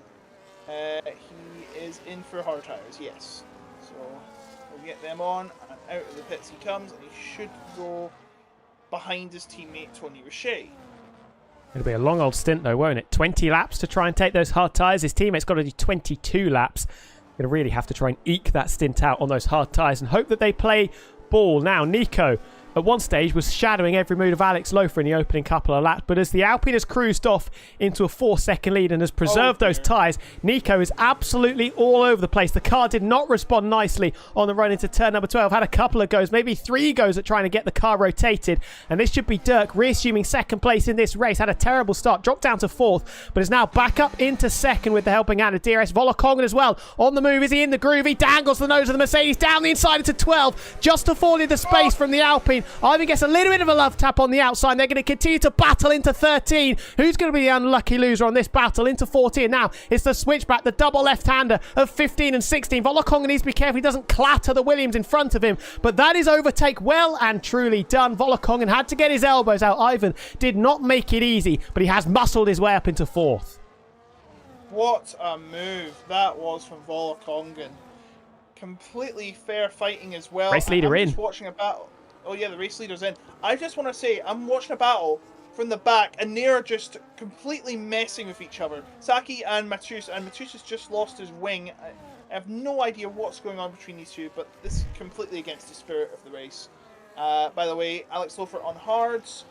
He is in for hard tyres, yes. So we'll get them on, and out of the pits he comes, and he should go behind his teammate Tony Richet. It'll be a long old stint though, won't it? 20 laps to try and take those hard tyres. His teammate's got to do 22 laps. Going to really have to try and eke that stint out on those hard tyres and hope that they play ball. Now, Nico at one stage was shadowing every move of Alex Loeffler in the opening couple of laps, but as the Alpine has cruised off into a 4-second lead and has preserved those tyres, Nico is absolutely all over the place. The car did not respond nicely on the run into turn number 12. Had a couple of goes, maybe 3 goes at trying to get the car rotated, and this should be Dirk reassuming second place in this race. Had a terrible start, dropped down to 4th, but is now back up into 2nd with the helping hand of DRS. Volokongen as well on the move. Is he in the groove? He dangles the nose of the Mercedes down the inside into 12, just affording the space from the Alpine. Ivan gets a little bit of a love tap on the outside. They're going to continue to battle into 13. Who's going to be the unlucky loser on this battle? Into 14 now. It's the switchback, the double left-hander of 15 and 16. Volokongen needs to be careful he doesn't clatter the Williams in front of him, but that is overtake well and truly done. Volokongen had to get his elbows out. Ivan did not make it easy, but he has muscled his way up into 4th. What a move that was from Volokongen. Completely fair fighting as well. Race leader in. Just watching a battle. Oh yeah, the race leader's in. I just want to say, I'm watching a battle from the back, and they're just completely messing with each other. Saki and Matus has just lost his wing. I have no idea what's going on between these two, but this is completely against the spirit of the race. By the way, Alex Loeffler on hards,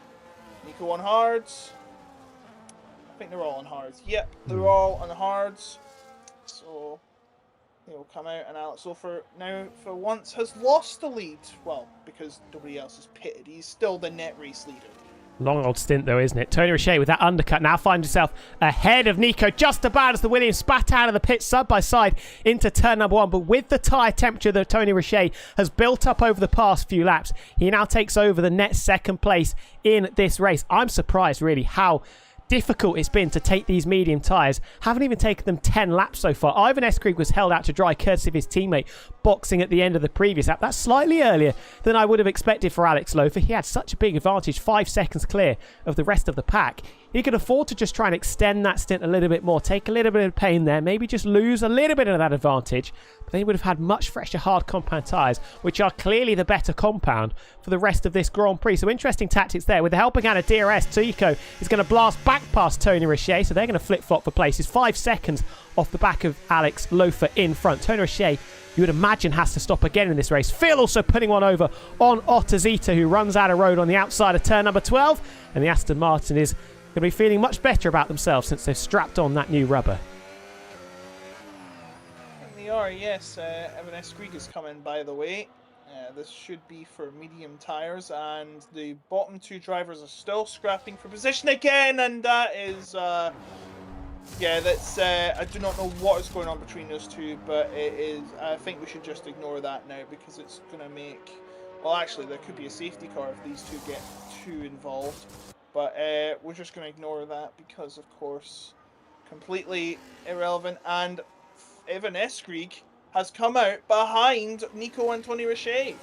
Nico on hards. I think they're all on hards. Yep, they're all on hards. So he will come out, and Alex Loeffler now, for once, has lost the lead. Well, because nobody else is pitted. He's still the net race leader. Long old stint though, isn't it? Tony Richet with that undercut now finds himself ahead of Nico just about as the Williams spat out of the pit side by side into turn number 1. But with the tyre temperature that Tony Richet has built up over the past few laps, he now takes over the net 2nd place in this race. I'm surprised really how difficult it's been to take these medium tyres. Haven't even taken them 10 laps so far. Ivan Eskrig was held out to dry courtesy of his teammate boxing at the end of the previous lap. That's slightly earlier than I would have expected for Alex Loeffler. He had such a big advantage, 5 seconds clear of the rest of the pack. He could afford to just try and extend that stint a little bit more, take a little bit of pain there, maybe just lose a little bit of that advantage, but then he would have had much fresher hard compound tyres, which are clearly the better compound for the rest of this Grand Prix. So interesting tactics there. With the helping hand of DRS, Tico is going to blast back past Tony Richet, so they're going to flip-flop for places. 5 seconds off the back of Alex Loeffler in front. Tony Richet, you would imagine, has to stop again in this race. Phil also putting one over on Ottozito, who runs out of road on the outside of turn number 12, and the Aston Martin is going to be feeling much better about themselves since they've strapped on that new rubber. They are, yes. Evan Eskrig is coming, by the way. This should be for medium tyres, and the bottom 2 drivers are still scrapping for position again, and that is... yeah, that's... I do not know what is going on between those two, but it is... I think we should just ignore that now, because it's going to make... Well, actually, there could be a safety car if these two get too involved. But we're just going to ignore that because, of course, completely irrelevant. And Evan Eskrig has come out behind Nico and Tony Richet.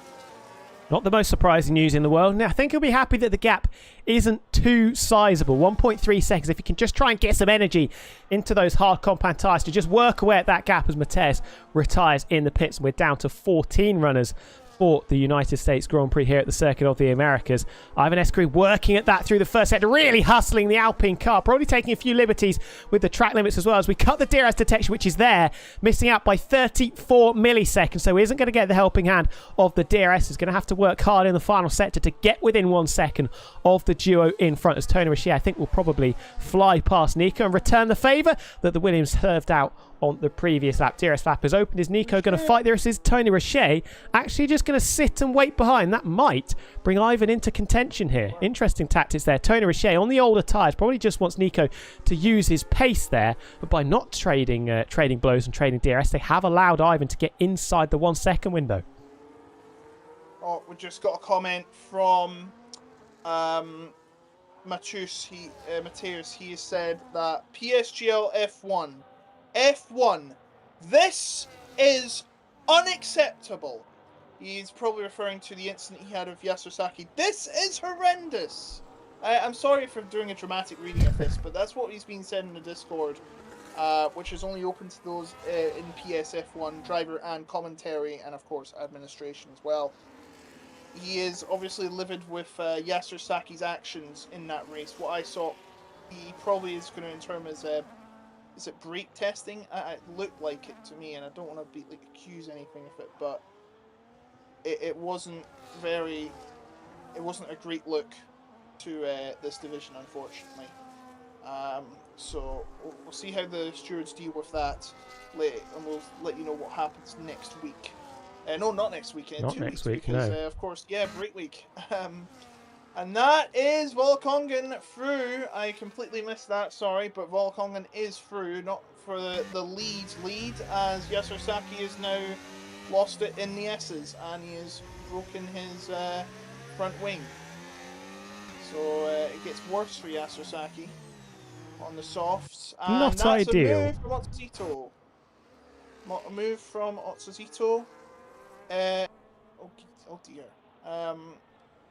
Not the most surprising news in the world. Now, I think he'll be happy that the gap isn't too sizable. 1.3 seconds. If he can just try and get some energy into those hard compound tyres to just work away at that gap as Mateus retires in the pits. We're down to 14 runners for the United States Grand Prix here at the Circuit of the Americas. Ivan Eskrig working at that through the first sector, really hustling the Alpine car, probably taking a few liberties with the track limits as well as we cut the DRS detection, which is there, missing out by 34 milliseconds, so he isn't going to get the helping hand of the DRS. He's going to have to work hard in the final sector to get within 1 second of the duo in front, as Tony Richet, I think, will probably fly past Nico and return the favour that the Williams served out on the previous lap. DRS lap has opened. Is Nico going to fight? There is Tony Richet actually just going to sit and wait behind. That might bring Ivan into contention here. Interesting tactics there. Tony Richet on the older tyres probably just wants Nico to use his pace there, but by not trading blows and trading DRS, they have allowed Ivan to get inside the 1 second window. Oh, we just got a comment from Mateus. He has said that PSGL F1, this is unacceptable. He's probably referring to the incident he had with Yasser Saki. This is horrendous. I'm sorry for doing a dramatic reading of this, but that's what he's been said in the Discord, which is only open to those in PSF1, driver and commentary, and of course administration as well. He is obviously livid with Yasser Saki's actions in that race. What I saw, he probably is going to term as is it brake testing? It looked like it to me, and I don't want to accuse anything of it, but it wasn't a great look to this division, unfortunately. So we'll see how the stewards deal with that later, and we'll let you know what happens next week. No, not next week. Not 2 next weeks, week, because, no. of course, yeah, break week. And that is Volkongen through. I completely missed that, sorry, but Volkongen is through, not for the lead, as Yasser Saki has now lost it in the S's, and he has broken his front wing. So it gets worse for Yasser Saki on the softs. And Not that's ideal. A move from Otsuzito. Oh dear.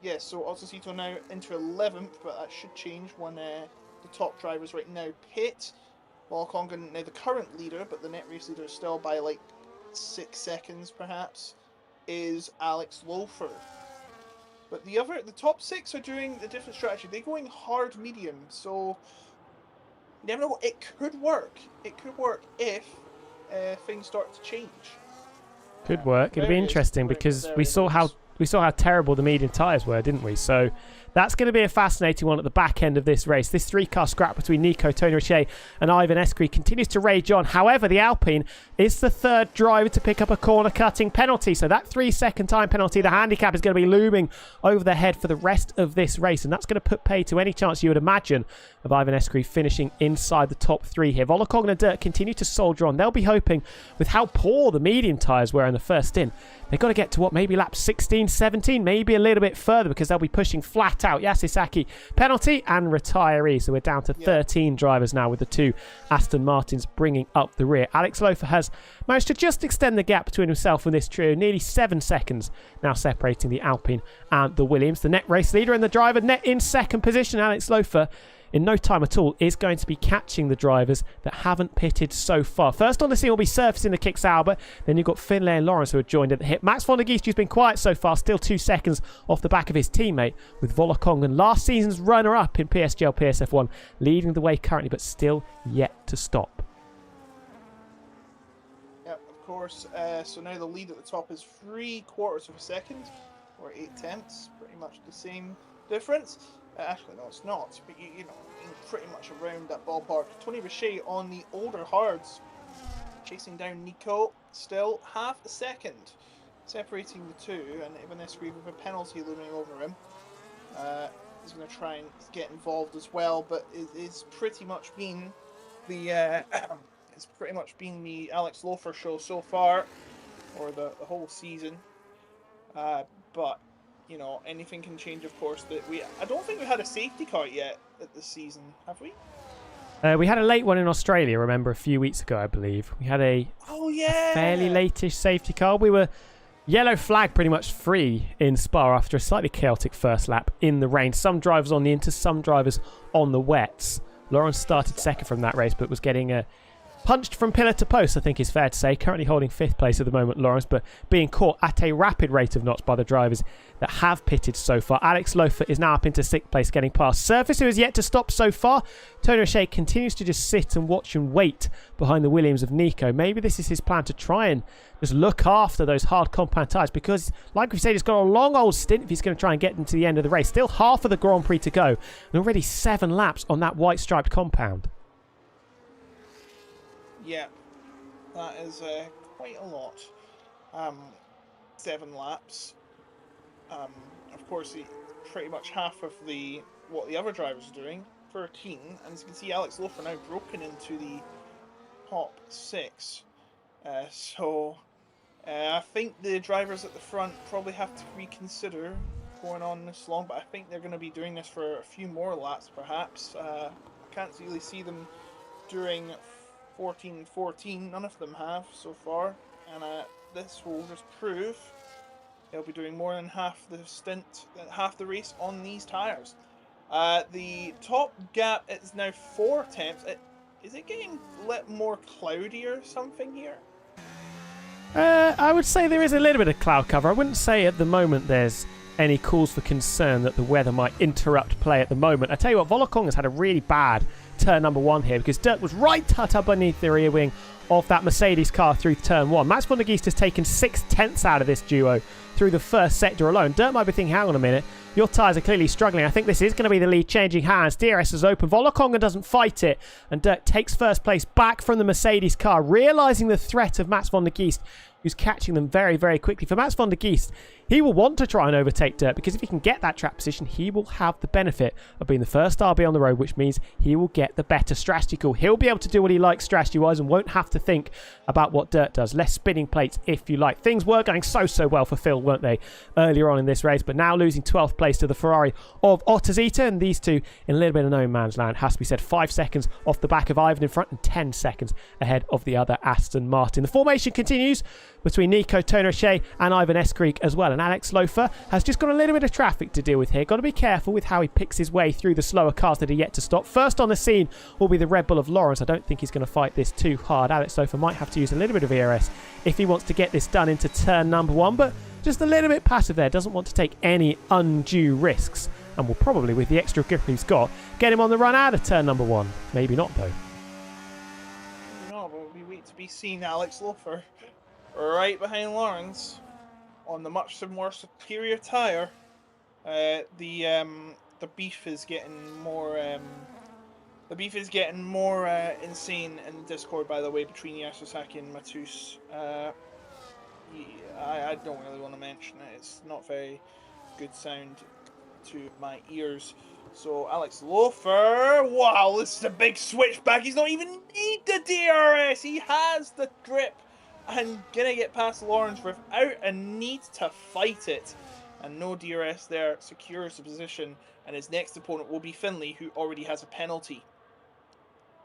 Yeah, so Otsuzito now into 11th, but that should change when the top drivers right now pit. Volkongen now the current leader, but the net race leader is still by like 6 seconds perhaps, is Alex Lofer. But the top 6 are doing a different strategy. They're going hard medium, so you never know. It could work. It could work if things start to change. Could work. It'll be interesting because we saw how terrible the medium tyres were, didn't we? So that's going to be a fascinating one at the back end of this race. This 3-car scrap between Nico, Tony Richet and Ivan Eskrig continues to rage on. However, the Alpine is the third driver to pick up a corner cutting penalty. So that 3-second time penalty, the handicap is going to be looming over their head for the rest of this race. And that's going to put pay to any chance you would imagine of Ivan Eskrig finishing inside the top 3 here. Volokogn and Dirt continue to soldier on. They'll be hoping, with how poor the medium tyres were in the first stint, they've got to get to what, maybe lap 16, 17, maybe a little bit further, because they'll be pushing flat out. Yasser Saki penalty and retiree. So we're down to 13 drivers now, with the 2 Aston Martins bringing up the rear. Alex Lofer has managed to just extend the gap between himself and this trio. Nearly 7 seconds now separating the Alpine and the Williams. The net race leader and the driver net in second position. Alex Lofer, in no time at all, is going to be catching the drivers that haven't pitted so far. First on the scene will be surfacing the Kick Sauber. Then you've got Finlay and Lawrence, who are joined at the hip. Max von der Geest, who's been quiet so far, still 2 seconds off the back of his teammate, with Volokogn, last season's runner-up in PSGL PSF1, leading the way currently, but still yet to stop. Yep, of course. So now the lead at the top is 3/4 of a second, or 8/10, pretty much the same difference. Actually, no, it's not, but you know, pretty much around that ballpark. Tony Richet on the older hards, chasing down Nico, still half a second separating the two, and Ivan Eskrig with a penalty looming over him. He's going to try and get involved as well, but it's pretty much been the Alex Lofer show so far, or the whole season. But you know, anything can change, of course. I don't think we had a safety car yet at this season, have we? We had a late one in Australia, remember, a few weeks ago, I believe. We had a Oh yeah, fairly late-ish safety car. We were yellow flag pretty much free in Spa after a slightly chaotic first lap in the rain. Some drivers on the inters, some drivers on the wets. Lawrence started second from that race, but was getting punched from pillar to post, I think is fair to say. Currently holding 5th place at the moment, Lawrence, but being caught at a rapid rate of knots by the drivers that have pitted so far. Alex Lofer is now up into 6th place, getting past Surface, who has yet to stop so far. Tony O'Shea continues to just sit and watch and wait behind the Williams of Nico. Maybe this is his plan to try and just look after those hard compound tyres, because, like we said, he's got a long old stint if he's going to try and get them to the end of the race. Still half of the Grand Prix to go, and already 7 laps on that white striped compound. Yeah, that is quite a lot. 7 laps. Of course, pretty much half of what the other drivers are doing. 13, and as you can see, Alex Lofer now broken into the top 6. I think the drivers at the front probably have to reconsider going on this long, but I think they're going to be doing this for a few more laps, perhaps. I can't really see them doing 14-14, none of them have so far, and this will just prove they'll be doing more than half the stint, half the race on these tyres. The top gap is now 4 tenths. Is it getting more cloudy or something here? I would say there is a little bit of cloud cover. I wouldn't say at the moment there's any cause for concern that the weather might interrupt play at the moment. I tell you what, Volokong has had a really bad turn number 1 here, because Dirk was right tucked up beneath the rear wing of that Mercedes car through turn 1. Max von der Geest has taken 6 tenths out of this duo through the first sector alone. Dirk might be thinking, hang on a minute, your tyres are clearly struggling. I think this is going to be the lead changing hands. DRS is open. Volokonga doesn't fight it, and Dirk takes first place back from the Mercedes car, realising the threat of Max von der Geest, who's catching them very, very quickly. For Max von der Geest, he will want to try and overtake Dirk, because if he can get that track position, he will have the benefit of being the first RB on the road, which means he will get the better strategy call. He'll be able to do what he likes strategy-wise and won't have to think about what Dirk does. Less spinning plates, if you like. Things were going so well for Phil, weren't they, earlier on in this race, but now losing 12th place to the Ferrari of Ottazita, and these two in a little bit of no man's land, has to be said. 5 seconds off the back of Ivan in front and 10 seconds ahead of the other Aston Martin. The formation continues between Nico, Tony O'Shea and Ivan Eskreek as well, and Alex Lofer has just got a little bit of traffic to deal with here. Got to be careful with how he picks his way through the slower cars that are yet to stop. First on the scene will be the Red Bull of Lawrence. I don't think he's going to fight this too hard. Alex Lofer might have to use a little bit of ERS if he wants to get this done into turn number 1, but just a little bit passive there. Doesn't want to take any undue risks, and will probably, with the extra grip he's got, get him on the run out of turn number 1. Maybe not, though. No, but we wait to be seen. Alex Lofer right behind Lawrence on the much more superior tyre. The beef is getting more insane in Discord, by the way, between Yasosaki and Matus. I don't really want to mention it. It's not very good sound to my ears. So Alex Lofer, wow, this is a big switchback. He's not even need the DRS. He has the grip and gonna get past Lawrence without a need to fight it. And no DRS there secures the position, and his next opponent will be Finley, who already has a penalty.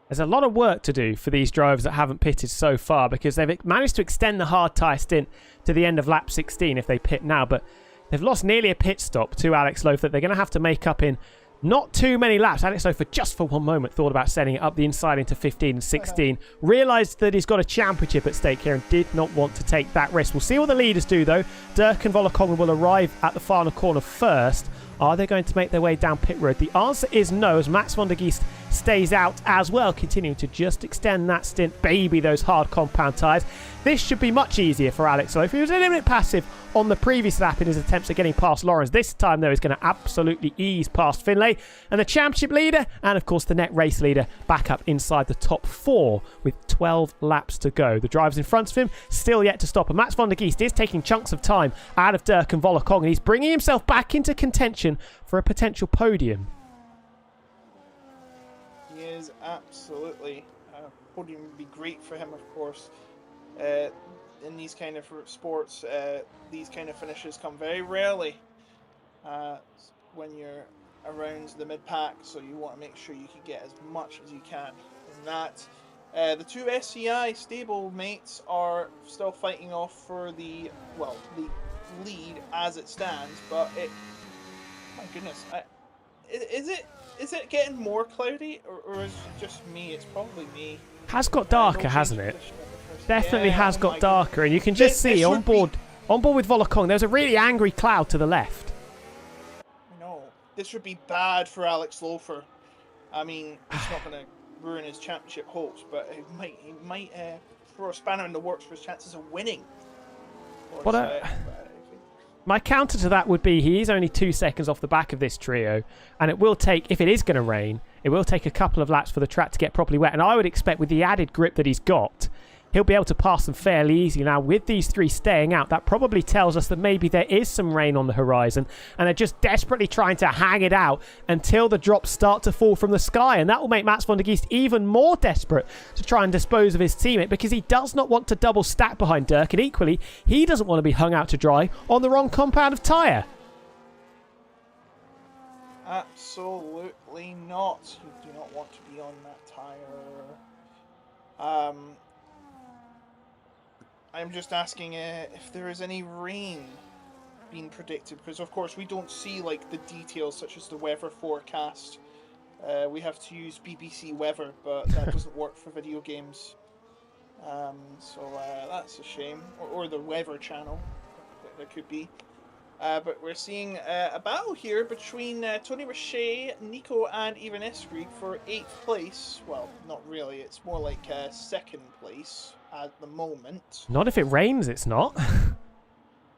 There's a lot of work to do for these drivers that haven't pitted so fard, because they've managed to extend the hard tyre stint to the end of lap 16 if they pit now, but they've lost nearly a pit stop to Alex Lofer that they're going to have to make up in not too many laps. Alex Lofer, just for one moment, thought about setting it up the inside into 15 and 16. Realised that he's got a championship at stake here and did not want to take that risk. We'll see what the leaders do, though. Dirk and Volokonga will arrive at the final corner first. Are they going to make their way down pit road? The answer is no, as Max von der Geest stays out as well, continuing to just extend that stint, baby those hard compound tyres. This should be much easier for Alex Lofer. He was a little bit passive on the previous lap in his attempts at getting past Lawrence. This time, though, he's going to absolutely ease past Finlay. And the championship leader, and of course the net race leader, back up inside the top 4 with 12 laps to go. The drivers in front of him still yet to stop. And Max von der Geest is taking chunks of time out of Dirk and Volokong, and he's bringing himself back into contention for a potential podium. He is absolutely. Podium would be great for him, of course. In these kind of sports, these kind of finishes come very rarely when you're around the mid-pack, so you want to make sure you can get as much as you can in that. The two SCI stable mates are still fighting off for the lead as it stands, but my goodness, is it getting more cloudy, or is it just me? It's probably me. Has got No darker, change hasn't of it? position at the first- Definitely Yeah, has oh got my darker, and you can just see This on would be- board with Volokong, there's a really angry cloud to the left. No, this would be bad for Alex Lofer. I mean, it's not going to ruin his championship hopes, but it might throw a spanner in the works for his chances of winning. What My counter to that would be he is only 2 seconds off the back of this trio, and it will take, if it is going to rain, it will take a couple of laps for the track to get properly wet. And I would expect with the added grip that he's got, he'll be able to pass them fairly easy. Now, with these three staying out, that probably tells us that maybe there is some rain on the horizon, and they're just desperately trying to hang it out until the drops start to fall from the sky. And that will make Mats van der Geest even more desperate to try and dispose of his teammate, because he does not want to double stack behind Dirk, and equally, he doesn't want to be hung out to dry on the wrong compound of tyre. Absolutely not. You do not want to be on that tyre. I'm just asking if there is any rain being predicted, because of course we don't see like the details such as the weather forecast. We have to use BBC weather, but that doesn't work for video games. So that's a shame. Or the weather channel, there could be. But we're seeing a battle here between Tony Richet, Nico, and Ivan Eskrig for 8th place. Well, not really. It's more like 2nd place at the moment. Not if it rains, it's not. It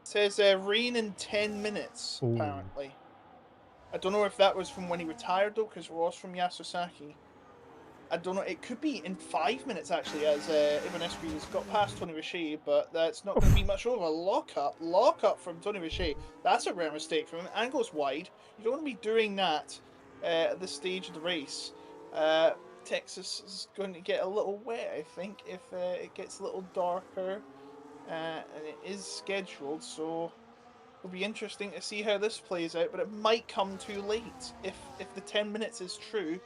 says rain in 10 minutes, Ooh. apparently. I don't know if that was from when he retired, though, because it was from Yasosaki. I don't know. It could be in 5 minutes, actually, as Ivan Eskrig has got past Tony Richet, but that's not going to be much over. Lock-up from Tony Richet. That's a rare mistake from him. And goes wide. You don't want to be doing that at this stage of the race. Texas is going to get a little wet, I think, if it gets a little darker. And it is scheduled, so it'll be interesting to see how this plays out, but it might come too late if the 10 minutes is true.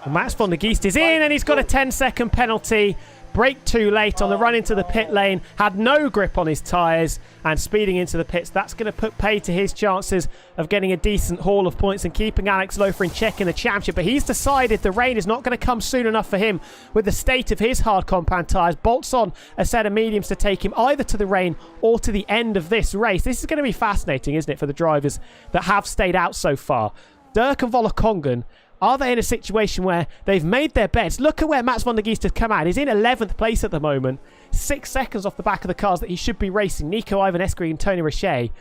Well, Mats van der Geest is in, and he's got a 10-second penalty. Brake too late on the run into the pit lane. Had no grip on his tyres and speeding into the pits. That's going to put pay to his chances of getting a decent haul of points and keeping Alex Lofer in check in the championship. But he's decided the rain is not going to come soon enough for him with the state of his hard compound tyres. Bolts on a set of mediums to take him either to the rain or to the end of this race. This is going to be fascinating, isn't it, for the drivers that have stayed out so far. Dirk and Volokongen, are they in a situation where they've made their beds? Look at where Mats van der Geest has come out. He's in 11th place at the moment. 6 seconds off the back of the cars that he should be racing. Nico, Ivan Eskrig and Tony Richet.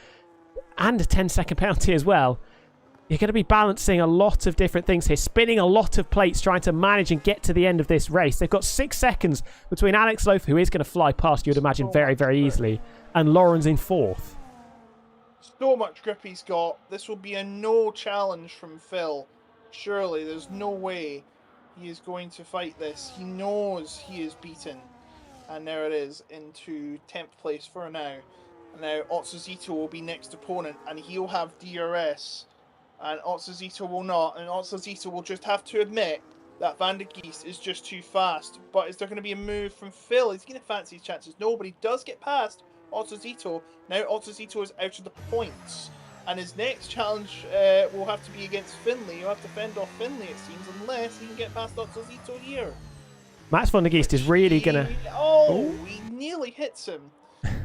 And a 10-second penalty as well. You're going to be balancing a lot of different things here. Spinning a lot of plates, trying to manage and get to the end of this race. They've got 6 seconds between Alex Lofer, who is going to fly past, you would imagine, very, very easily, and Lauren's in 4th. So much grip he's got. This will be a no challenge from Phil. Surely, there's no way he is going to fight this. He knows he is beaten. And there it is, into 10th place for now. And now Otsuzito will be next opponent, and he'll have DRS. And Otsuzito will not. And Otsuzito will just have to admit that Van der Geest is just too fast. But is there going to be a move from Phil? Is he going to fancy his chances? No, but he does get past Otsuzito. Now Otsuzito is out of the points. And his next challenge will have to be against Finley. He'll have to fend off Finley, it seems, unless he can get past Otsuzito here. Mats van der Geest is really going to... He nearly hits him.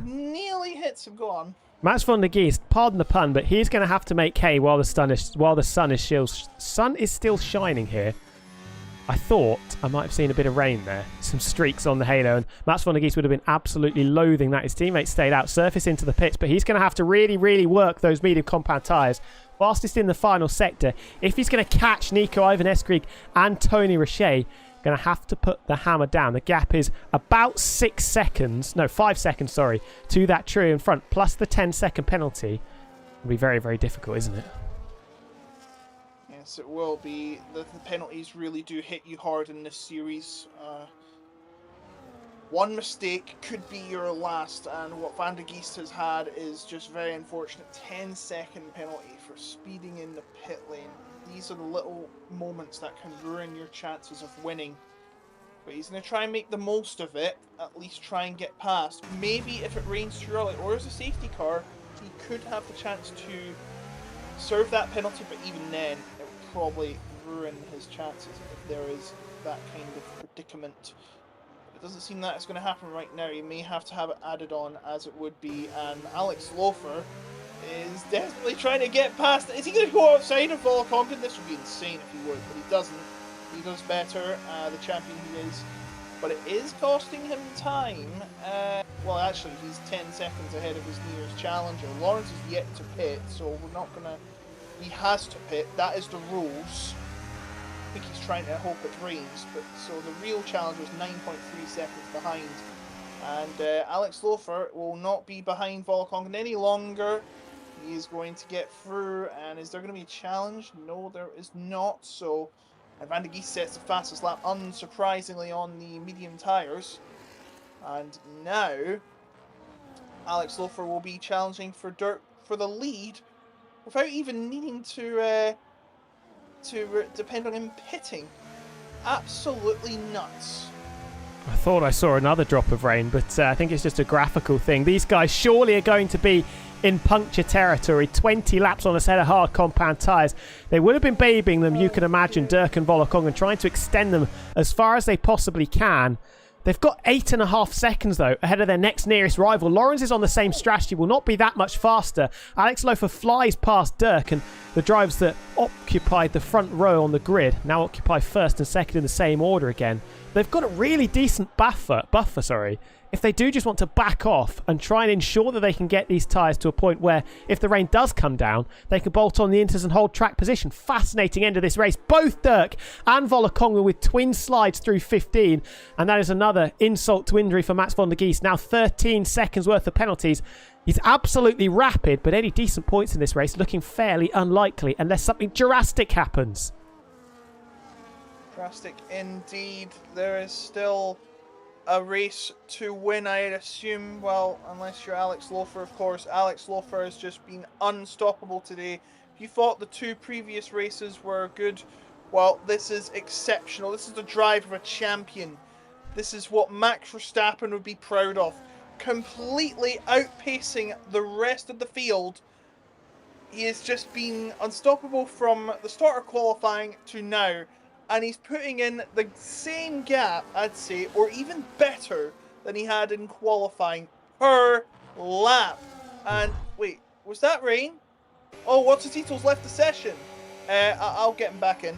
Nearly hits him. Go on. Mats van der Geest, pardon the pun, but he's going to have to make hay while the sun is still shining here. I thought I might have seen a bit of rain there. Some streaks on the halo, and Mats van der Geest would have been absolutely loathing that his teammates stayed out. Surface into the pits, but he's going to have to really, really work those medium compound tyres. Fastest in the final sector. If he's going to catch Nico, Ivan Eskrig and Tony Richet, going to have to put the hammer down. The gap is about 5 seconds, to that trio in front, plus the 10-second penalty. It'll be very, very difficult, isn't it? Yes, it will be. The penalties really do hit you hard in this series. One mistake could be your last, and what Van der Geest has had is just very unfortunate. 10-second penalty for speeding in the pit lane. these are the little moments that can ruin your chances of winning. But he's going to try and make the most of it, at least try and get past. Maybe if it rains too early, or as a safety car, he could have the chance to serve that penalty, but even then, it would probably ruin his chances if there is that kind of predicament. It doesn't seem that it's going to happen right now. He may have to have it added on, as it would be, and Alex Lofer is desperately trying to get past. Is he going to go outside of Volcongton? This would be insane if he would, but he doesn't. He does better, the champion he is. But it is costing him time. Well, actually, he's 10 seconds ahead of his nearest challenger. Lawrence is yet to pit, so we're not going to... He has to pit. That is the rules. I think he's trying to hope it rains, but so the real challenger is 9.3 seconds behind. And Alex Lofer will not be behind Volcongton any longer. He is going to get through, and is there going to be a challenge? No, there is not. So Van de Geest sets the fastest lap, unsurprisingly, on the medium tyres. And now Alex Lofer will be challenging for the lead without even needing to depend on him pitting. Absolutely nuts. I thought I saw another drop of rain, but I think it's just a graphical thing. These guys surely are going to be in puncture territory, 20 laps on a set of hard compound tyres. They would have been babying them, you can imagine, Dirk and Volokong, trying to extend them as far as they possibly can. They've got 8.5 seconds, though, ahead of their next nearest rival. Lawrence is on the same strategy, will not be that much faster. Alex Lofer flies past Dirk, and the drivers that occupied the front row on the grid now occupy first and second in the same order again. They've got a really decent buffer, if they do just want to back off and try and ensure that they can get these tyres to a point where, if the rain does come down, they can bolt on the inters and hold track position. Fascinating end of this race. Both Dirk and Volokong with twin slides through 15, and that is another insult to injury for Mats van der Geest. Now 13 seconds worth of penalties. He's absolutely rapid, but any decent points in this race looking fairly unlikely unless something drastic happens. Drastic indeed. There is still a race to win, I'd assume. Well, unless you're Alex Lofer, of course. Alex Lofer has just been unstoppable today. If you thought the two previous races were good, well, this is exceptional. This is the drive of a champion. This is what Max Verstappen would be proud of. Completely outpacing the rest of the field. He has just been unstoppable from the start of qualifying to now. And he's putting in the same gap, I'd say, or even better than he had in qualifying per lap. And wait, was that rain? Oh, Watsitito's left the session. I'll get him back in.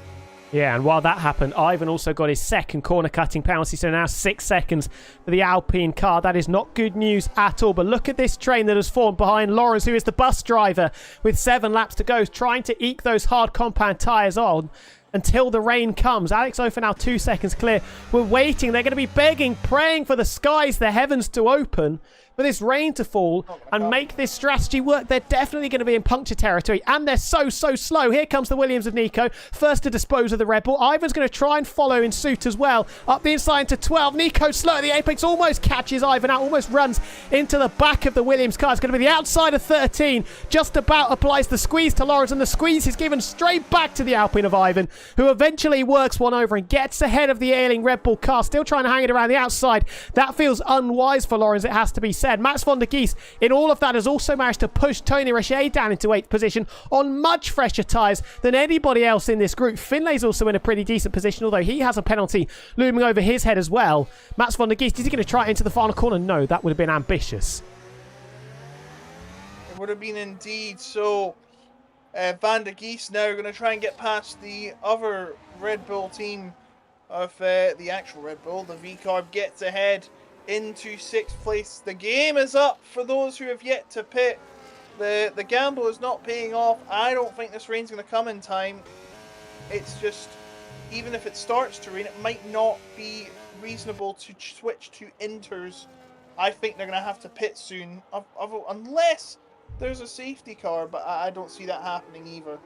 Yeah, and while that happened, Ivan also got his second corner-cutting penalty, so now 6 seconds for the Alpine car. That is not good news at all, but look at this train that has formed behind Lawrence, who is the bus driver, with 7 laps to go, trying to eke those hard compound tyres on until the rain comes. Alex Lofer now 2 seconds clear. We're waiting. They're going to be begging, praying for the skies, the heavens to open, for this rain to fall and make this strategy work. They're definitely going to be in puncture territory, and they're so slow. Here comes the Williams of Nico, first to dispose of the Red Bull. Ivan's going to try and follow in suit as well. Up the inside to 12. Nico slow at the apex, almost catches Ivan out, almost runs into the back of the Williams car. It's going to be the outside of 13. Just about applies the squeeze to Lawrence, and the squeeze is given straight back to the Alpine of Ivan, who eventually works one over and gets ahead of the ailing Red Bull car, still trying to hang it around the outside. That feels unwise for Lawrence, it has to be said. Mats van der Geest, in all of that, has also managed to push Tony Richet down into 8th position on much fresher tyres than anybody else in this group. Finlay's also in a pretty decent position, although he has a penalty looming over his head as well. Mats van der Geest, is he going to try it into the final corner? No, that would have been ambitious. It would have been indeed. So Van der Geest now going to try and get past the other Red Bull team of the actual Red Bull. The V-Carb gets ahead into 6th place. The game is up for those who have yet to pit. The gamble is not paying off. I don't think this rain's going to come in time. It's just, even if it starts to rain, it might not be reasonable to switch to inters. I think they're going to have to pit soon, unless there's a safety car, but I don't see that happening either.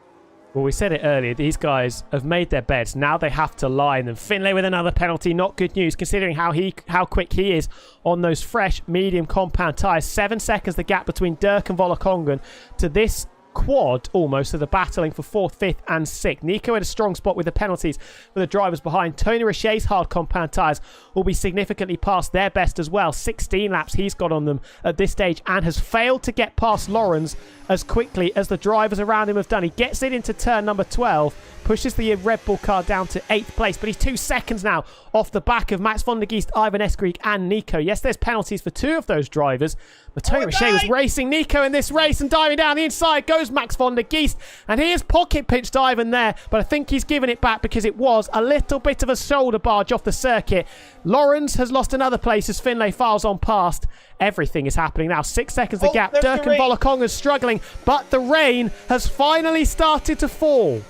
Well, we said it earlier, these guys have made their beds. Now they have to lie in them. Finlay with another penalty, not good news, considering how quick he is on those fresh medium compound tyres. 7 seconds the gap between Dirk and Volokongan to this quad almost of the battling for 4th, 5th and 6th. Nico in a strong spot with the penalties for the drivers behind. Tony Richet's hard compound tyres will be significantly past their best as well. 16 laps he's got on them at this stage and has failed to get past Lawrence as quickly as the drivers around him have done. He gets it into turn number 12, pushes the Red Bull car down to 8th place, but he's 2 seconds now off the back of Max von der Geest, Ivan Eskrig and Nico. Yes, there's penalties for 2 of those drivers, but Tony Richet was racing Nico in this race, and diving down the inside goes Max von der Geest, and he has pocket pinched Ivan there, but I think he's given it back because it was a little bit of a shoulder barge off the circuit. Lawrence has lost another place as Finlay files on past. Everything is happening now. 6 seconds the gap. Dirk and Volokonga struggling, but the rain has finally started to fall.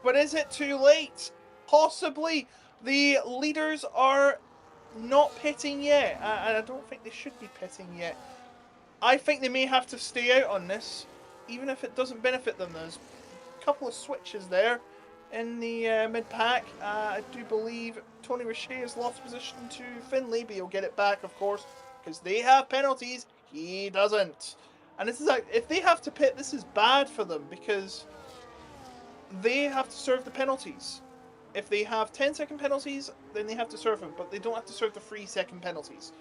But is it too late? Possibly. The leaders are not pitting yet, and I don't think they should be pitting yet. I think they may have to stay out on this, even if it doesn't benefit them. There's a couple of switches there in the mid-pack. I do believe Tony Richet has lost position to Finlay, but he'll get it back, of course, because they have penalties. He doesn't. And this is like, if they have to pit, this is bad for them, because they have to serve the penalties. If they have 10-second penalties, then they have to serve them, but they don't have to serve the 3-second penalties.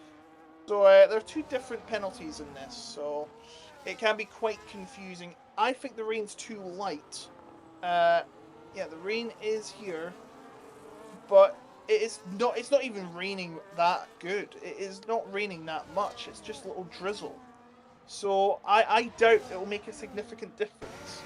So there are 2 different penalties in this, so it can be quite confusing. I think the rain's too light. Yeah, the rain is here, but it's not even raining that good. It is not raining that much. It's just a little drizzle. So I doubt it will make a significant difference.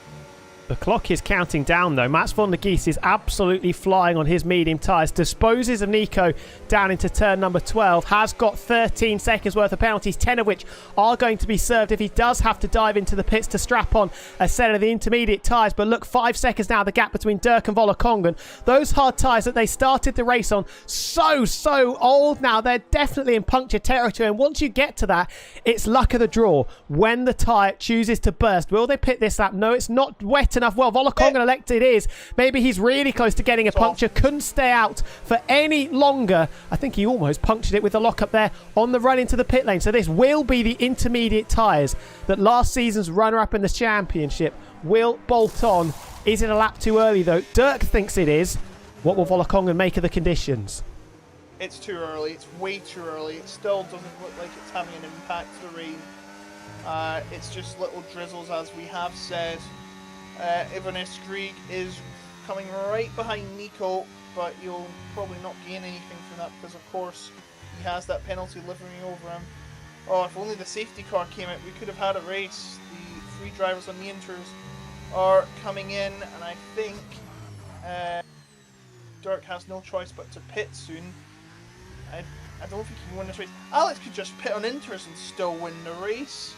The clock is counting down though. Mats von der Geest is absolutely flying on his medium tyres. Disposes of Nico down into turn number 12. Has got 13 seconds worth of penalties, 10 of which are going to be served if he does have to dive into the pits to strap on a set of the intermediate tyres. But look, 5 seconds now, the gap between Dirk and Volokonga. Those hard tyres that they started the race on, so old now. They're definitely in puncture territory. And once you get to that, it's luck of the draw. When the tyre chooses to burst, will they pit this lap? No, it's not wet enough. Well, Volokonga elected is. Maybe he's really close to getting a puncture. Couldn't stay out for any longer. I think he almost punctured it with the lock up there on the run into the pit lane. So this will be the intermediate tyres that last season's runner-up in the championship will bolt on. Is it a lap too early, though? Dirk thinks it is. What will Volokonga make of the conditions? It's too early. It's way too early. It still doesn't look like it's having an impact, the rain. It's just little drizzles, as we have said. Ivan Eskrig is coming right behind Nico, but you'll probably not gain anything from that because, of course, he has that penalty living over him. Oh, if only the safety car came out, we could have had a race. The 3 drivers on the inters are coming in, and I think Dirk has no choice but to pit soon. I don't think he can win this race. Alex could just pit on inters and still win the race.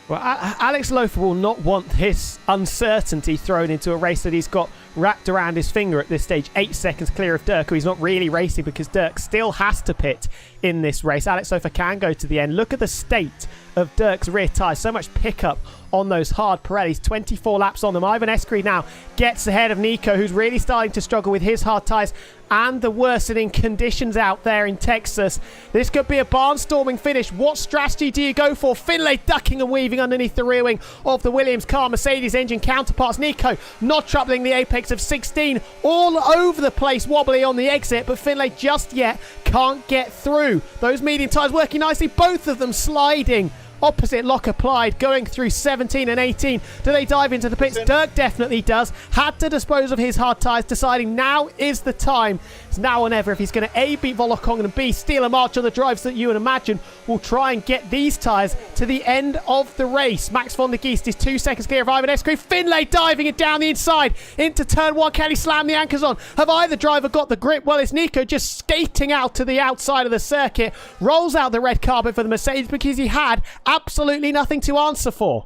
Well, Alex Lofer will not want his uncertainty thrown into a race that he's got wrapped around his finger at this stage. 8 seconds clear of Dirk, who he's not really racing because Dirk still has to pit in this race. Alex Lofer can go to the end. Look at the state of Dirk's rear tyres. So much pickup on those hard Pirellis. 24 laps on them. Ivan Eskrig now gets ahead of Nico, who's really starting to struggle with his hard tyres and the worsening conditions out there in Texas. This could be a barnstorming finish. What strategy do you go for? Finlay ducking and weaving underneath the rear wing of the Williams car. Mercedes engine counterparts. Nico not troubling the apex of 16. All over the place, wobbly on the exit, but Finlay just yet can't get through. Those medium tyres working nicely. Both of them sliding. Opposite lock applied, going through 17 and 18. Do they dive into the pits? Dirk definitely does. Had to dispose of his hard tyres, deciding now is the time. It's now or never if he's going to A, beat Volokonga, and B, steal a march on the drives that you would imagine will try and get these tyres to the end of the race. Max von der Geest is 2 seconds clear of Ivan Eskrig. Finlay diving it down the inside into turn 1. Can he slam the anchors on? Have either driver got the grip? Well, it's Nico just skating out to the outside of the circuit. Rolls out the red carpet for the Mercedes because he had absolutely nothing to answer for.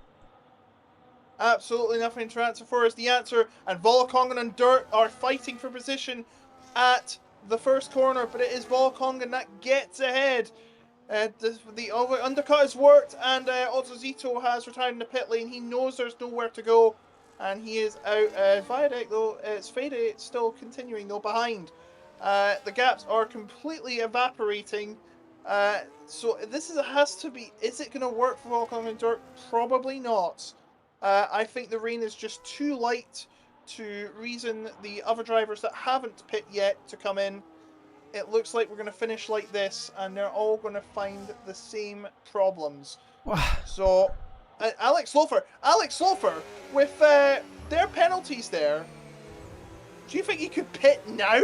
Absolutely nothing to answer for is the answer, and Volokonga and Dirk are fighting for position at the first corner, but it is Volokonga that gets ahead. The undercut has worked, and Otto Zito has retired in the pit lane. He knows there's nowhere to go, and he is out. Viaduct, though, it's Fede still continuing, though, behind. The gaps are completely evaporating. So this has to be. Is it going to work for Volokonga and Dirk? Probably not. I think the rain is just too light to reason the other drivers that haven't pit yet to come in. It looks like we're going to finish like this, and they're all going to find the same problems. So, Alex Lofer, with their penalties there, do you think he could pit now?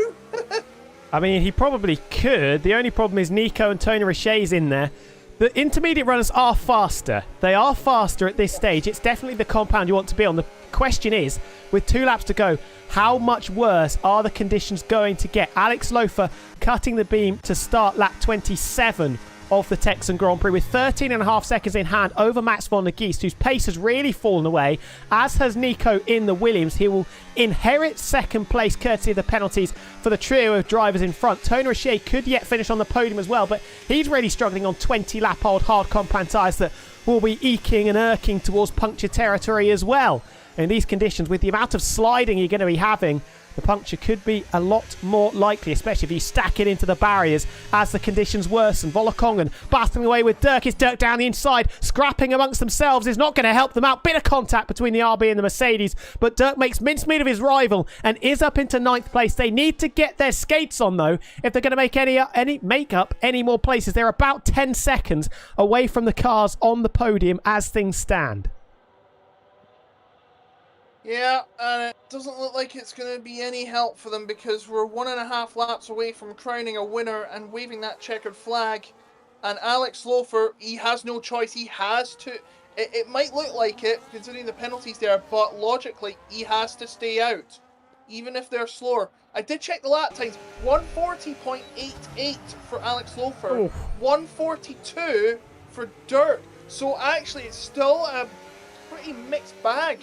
I mean, he probably could. The only problem is Nico and Tony Richet's in there. The intermediate runners are faster. They are faster at this stage. It's definitely the compound you want to be on. The question is, with 2 laps to go, how much worse are the conditions going to get? Alex Lofer cutting the beam to start lap 27 of the Texan Grand Prix with 13.5 seconds in hand over Max von der Geest, whose pace has really fallen away, as has Nico in the Williams. He will inherit second place courtesy of the penalties for the trio of drivers in front. Tony Richet could yet finish on the podium as well, but he's really struggling on 20-lap-old hard compound tyres that will be eking and irking towards puncture territory as well. In these conditions, with the amount of sliding you're going to be having, the puncture could be a lot more likely, especially if you stack it into the barriers as the conditions worsen. Volokongen battling away with Dirk. It's Dirk down the inside, scrapping amongst themselves is not going to help them out. Bit of contact between the RB and the Mercedes, but Dirk makes mincemeat of his rival and is up into 9th place. They need to get their skates on, though, if they're going to make up any more places. They're about 10 seconds away from the cars on the podium as things stand. Yeah, and it doesn't look like it's going to be any help for them because we're 1.5 laps away from crowning a winner and waving that checkered flag. And Alex Lofer, he has no choice. He has to. It might look like it, considering the penalties there, but logically, he has to stay out, even if they're slower. I did check the lap times. 140.88 for Alex Lofer. 142 for Dirk. So actually, it's still a pretty mixed bag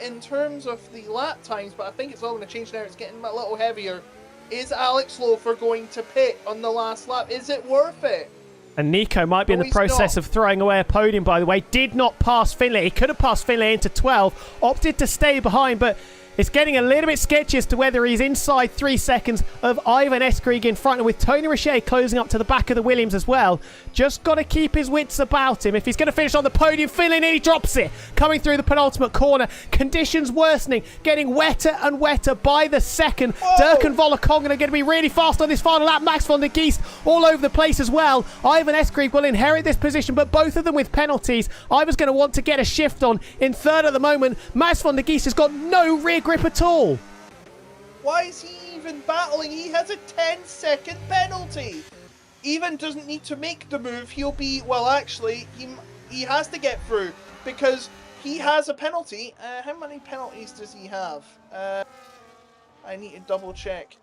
in terms of the lap times, but I think it's all going to change now. It's getting a little heavier. Is Alex Lofer going to pit on the last lap? Is it worth it? And Nico might be in the process of throwing away a podium, by the way. Did not pass Finlay. He could have passed Finlay into 12. Opted to stay behind, but it's getting a little bit sketchy as to whether he's inside 3 seconds of Ivan Eskrig in front, and with Tony Richet closing up to the back of the Williams as well. Just got to keep his wits about him. If he's going to finish on the podium, Finlay nearly drops it. Coming through the penultimate corner. Conditions worsening. Getting wetter and wetter by the second. Dirk and Volokongen are going to be really fast on this final lap. Max von der Geest all over the place as well. Ivan Eskrig will inherit this position, but both of them with penalties. Ivan's going to want to get a shift on in third at the moment. Max von der Geest has got no rear grip at all. Why is he even battling? He has a 10-second penalty. Even doesn't need to make the move. He'll be, well, actually, he has to get through because he has a penalty. How many penalties does he have? I need to double check.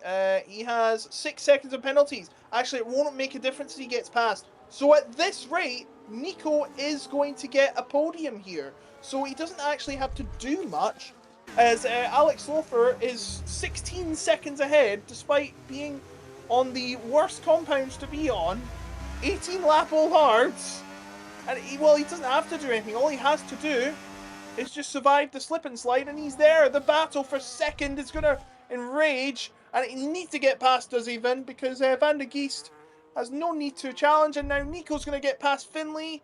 He has 6 seconds of penalties. Actually, it won't make a difference if he gets past. So at this rate, Nico is going to get a podium here. So he doesn't actually have to do much, as Alex Lofer is 16 seconds ahead, despite being on the worst compounds to be on, 18 lap all hards, and he doesn't have to do anything. All he has to do is just survive the slip and slide, and he's there. The battle for second is going to enrage, and he needs to get past us even, because Van der Geest has no need to challenge, and now Nico's going to get past Finlay,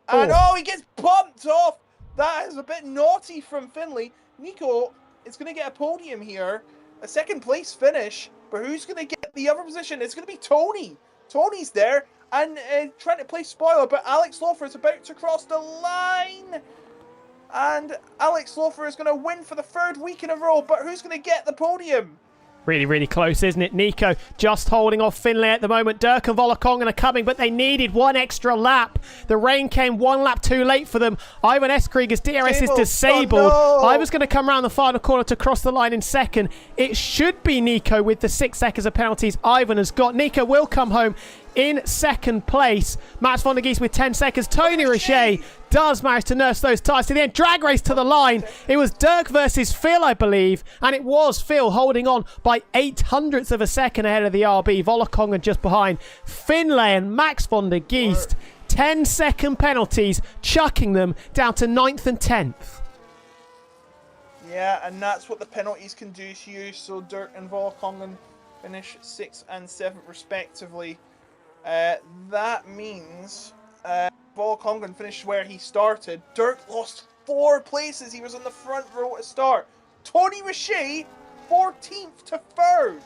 and he gets bumped off. That is a bit naughty from Finlay. Nico is going to get a podium here, a second place finish, but who's going to get the other position? It's going to be Tony. Tony's there and trying to play spoiler, but Alex Lofer is about to cross the line. And Alex Lofer is going to win for the third week in a row, but who's going to get the podium? Really, really close, isn't it? Nico just holding off Finlay at the moment. Dirk and Volokongen are coming, but they needed one extra lap. The rain came 1 lap too late for them. Ivan Eskriger's DRS is disabled. Oh, no. Ivan's going to come around the final corner to cross the line in second. It should be Nico with the 6 seconds of penalties Ivan has got. Nico will come home in second place. Max von der Geest with 10 seconds. Tony Richet does manage to nurse those tyres to the end. Drag race to the line. It was Dirk versus Phil, I believe, and it was Phil holding on by 0.08 of a second ahead of the RB. Volokongen just behind. Finlay and Max von der Geest, 10-second penalties, chucking them down to 9th and 10th. Yeah, and that's what the penalties can do to you. So Dirk and Volokongen finish 6th and 7th respectively. That means Volokongen finished where he started. Dirk lost 4 places. He was on the front row at start. Tony Richet, 14th to 3rd.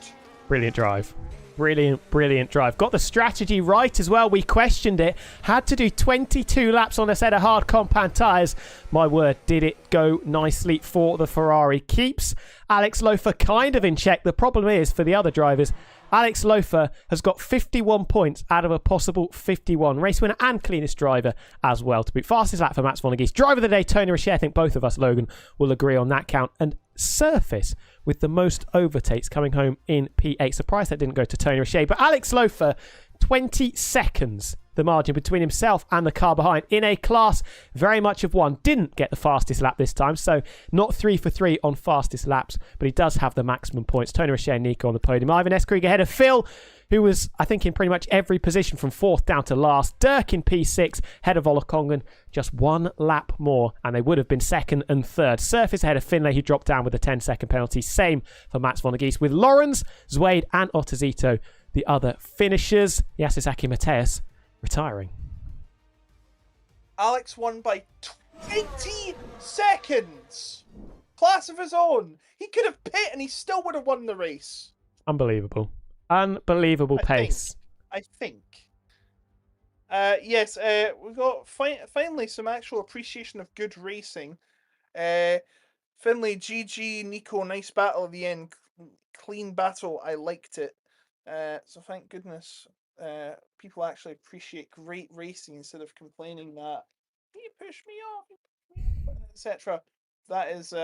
Brilliant drive. Brilliant drive. Got the strategy right as well. We questioned it. Had to do 22 laps on a set of hard compound tyres. My word, did it go nicely for the Ferrari. Keeps Alex Lofer kind of in check. The problem is, for the other drivers, Alex Lofer has got 51 points out of a possible 51. Race winner and cleanest driver as well to boot. Fastest lap for Mats von der Geest. Driver of the day, Tony Richet. I think both of us, Logan, will agree on that count. And Surface with the most overtakes coming home in P8. Surprised that didn't go to Tony Richet. But Alex Lofer, 20 seconds the margin between himself and the car behind in a class very much of one. Didn't get the fastest lap this time, so not 3 for 3 on fastest laps, but he does have the maximum points. Tony Richet and Nico on the podium. Ivan Eskrig ahead of Phil, who was, I think, in pretty much every position from 4th down to last. Dirk in P6, head of Ola Kongen, just 1 lap more, and they would have been 2nd and 3rd. Surface ahead of Finlay, who dropped down with a 10-second penalty. Same for Mats von der Geest, with Lorenz, Zwade and Ottozito, the other finishers. Yasisaki Mateus retiring. Alex won by 20 seconds. Class of his own. He could have pit and he still would have won the race. Unbelievable pace. I think. Yes, we've got finally some actual appreciation of good racing. Finlay, GG, Nico, nice battle at the end. Clean battle. I liked it. So thank goodness people actually appreciate great racing instead of complaining that you push me off, etc. That is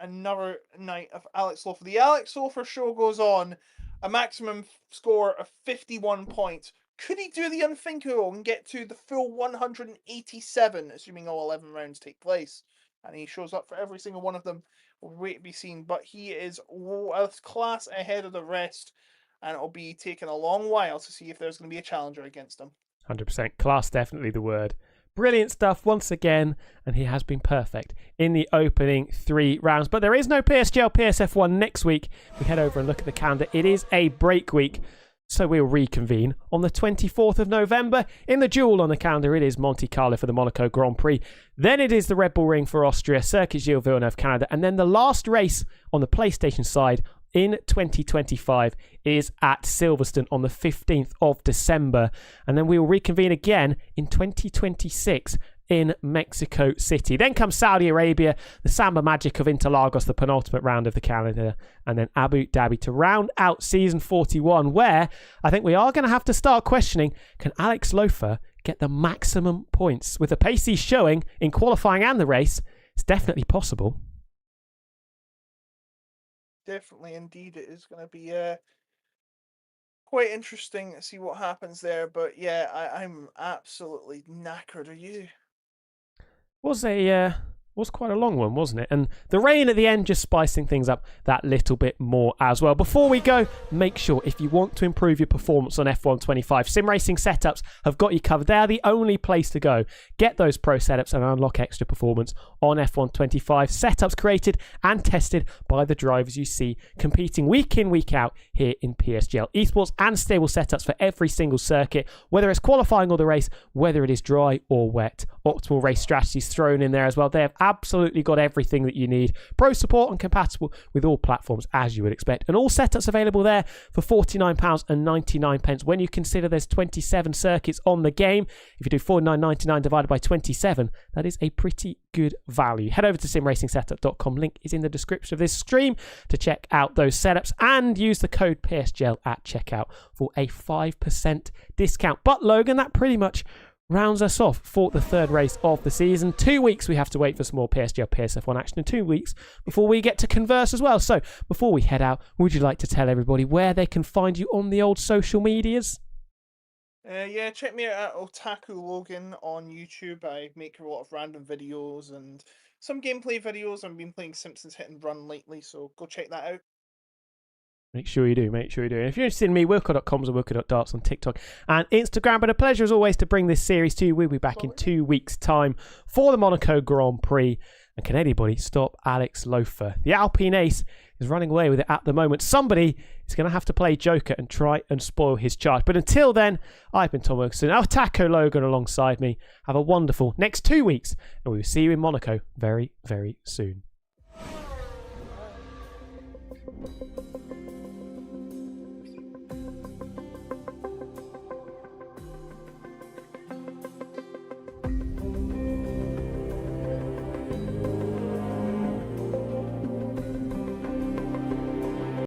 another night of Alex Lofer. The Alex Lofer show goes on. A maximum score of 51 points. Could he do the unthinkable and get to the full 187, assuming all 11 rounds take place? And he shows up for every single one of them. We'll wait to be seen. But he is a class ahead of the rest. And it'll be taking a long while to see if there's going to be a challenger against him. 100%. Class, definitely the word. Brilliant stuff once again, and he has been perfect in the opening 3 rounds. But there is no PSGL PSF1 next week. We head over and look at the calendar. It is a break week, so we'll reconvene on the 24th of November. In the duel on the calendar, it is Monte Carlo for the Monaco Grand Prix. Then it is the Red Bull Ring for Austria, Circuit Gilles Villeneuve, Canada. And then the last race on the PlayStation side in 2025 is at Silverstone on the 15th of December. And then we will reconvene again in 2026 in Mexico City. Then comes Saudi Arabia, the Samba Magic of Interlagos, the penultimate round of the calendar, and then Abu Dhabi to round out season 41, where I think we are going to have to start questioning, can Alex Lofer get the maximum points? With the pace he's showing in qualifying and the race, it's definitely possible. Definitely, indeed, it is going to be quite interesting to see what happens there. But yeah, I'm absolutely knackered. Are you? Was quite a long one, wasn't it? And the rain at the end just spicing things up that little bit more as well. Before we go, make sure if you want to improve your performance on F1 25, Sim Racing Setups have got you covered. They are the only place to go. Get those pro setups and unlock extra performance on F1 25. Setups created and tested by the drivers you see competing week in, week out here in PSGL. Esports and stable setups for every single circuit, whether it's qualifying or the race, whether it is dry or wet. Optimal race strategies thrown in there as well. They have absolutely got everything that you need. Pro support and compatible with all platforms as you would expect. And all setups available there for £49.99 when you consider there's 27 circuits on the game. If you do £49.99 divided by 27, that is a pretty good value. Head over to simracingsetup.com. Link is in the description of this stream to check out those setups and use the code PSGL at checkout for a 5% discount. But Logan, that pretty much rounds us off for the third race of the season. 2 weeks we have to wait for some more PSGL PSF1 action, and 2 weeks before we get to converse as well. So before we head out, would you like to tell everybody where they can find you on the old social medias? Yeah, check me out at Otaku Logan on YouTube. I make a lot of random videos and some gameplay videos. I've been playing Simpsons Hit and Run lately, so go check that out. Make sure you do. And if you're interested in me, wilco.coms or wilco.darts on TikTok and Instagram. But a pleasure as always to bring this series to you. We'll be back in 2 weeks' time for the Monaco Grand Prix. And can anybody stop Alex Lofer? The Alpine Ace is running away with it at the moment. Somebody he's going to have to play Joker and try and spoil his charge. But until then, I've been Tom Wilkinson. Our Taco Logan alongside me. Have a wonderful next 2 weeks, and we will see you in Monaco very, very soon.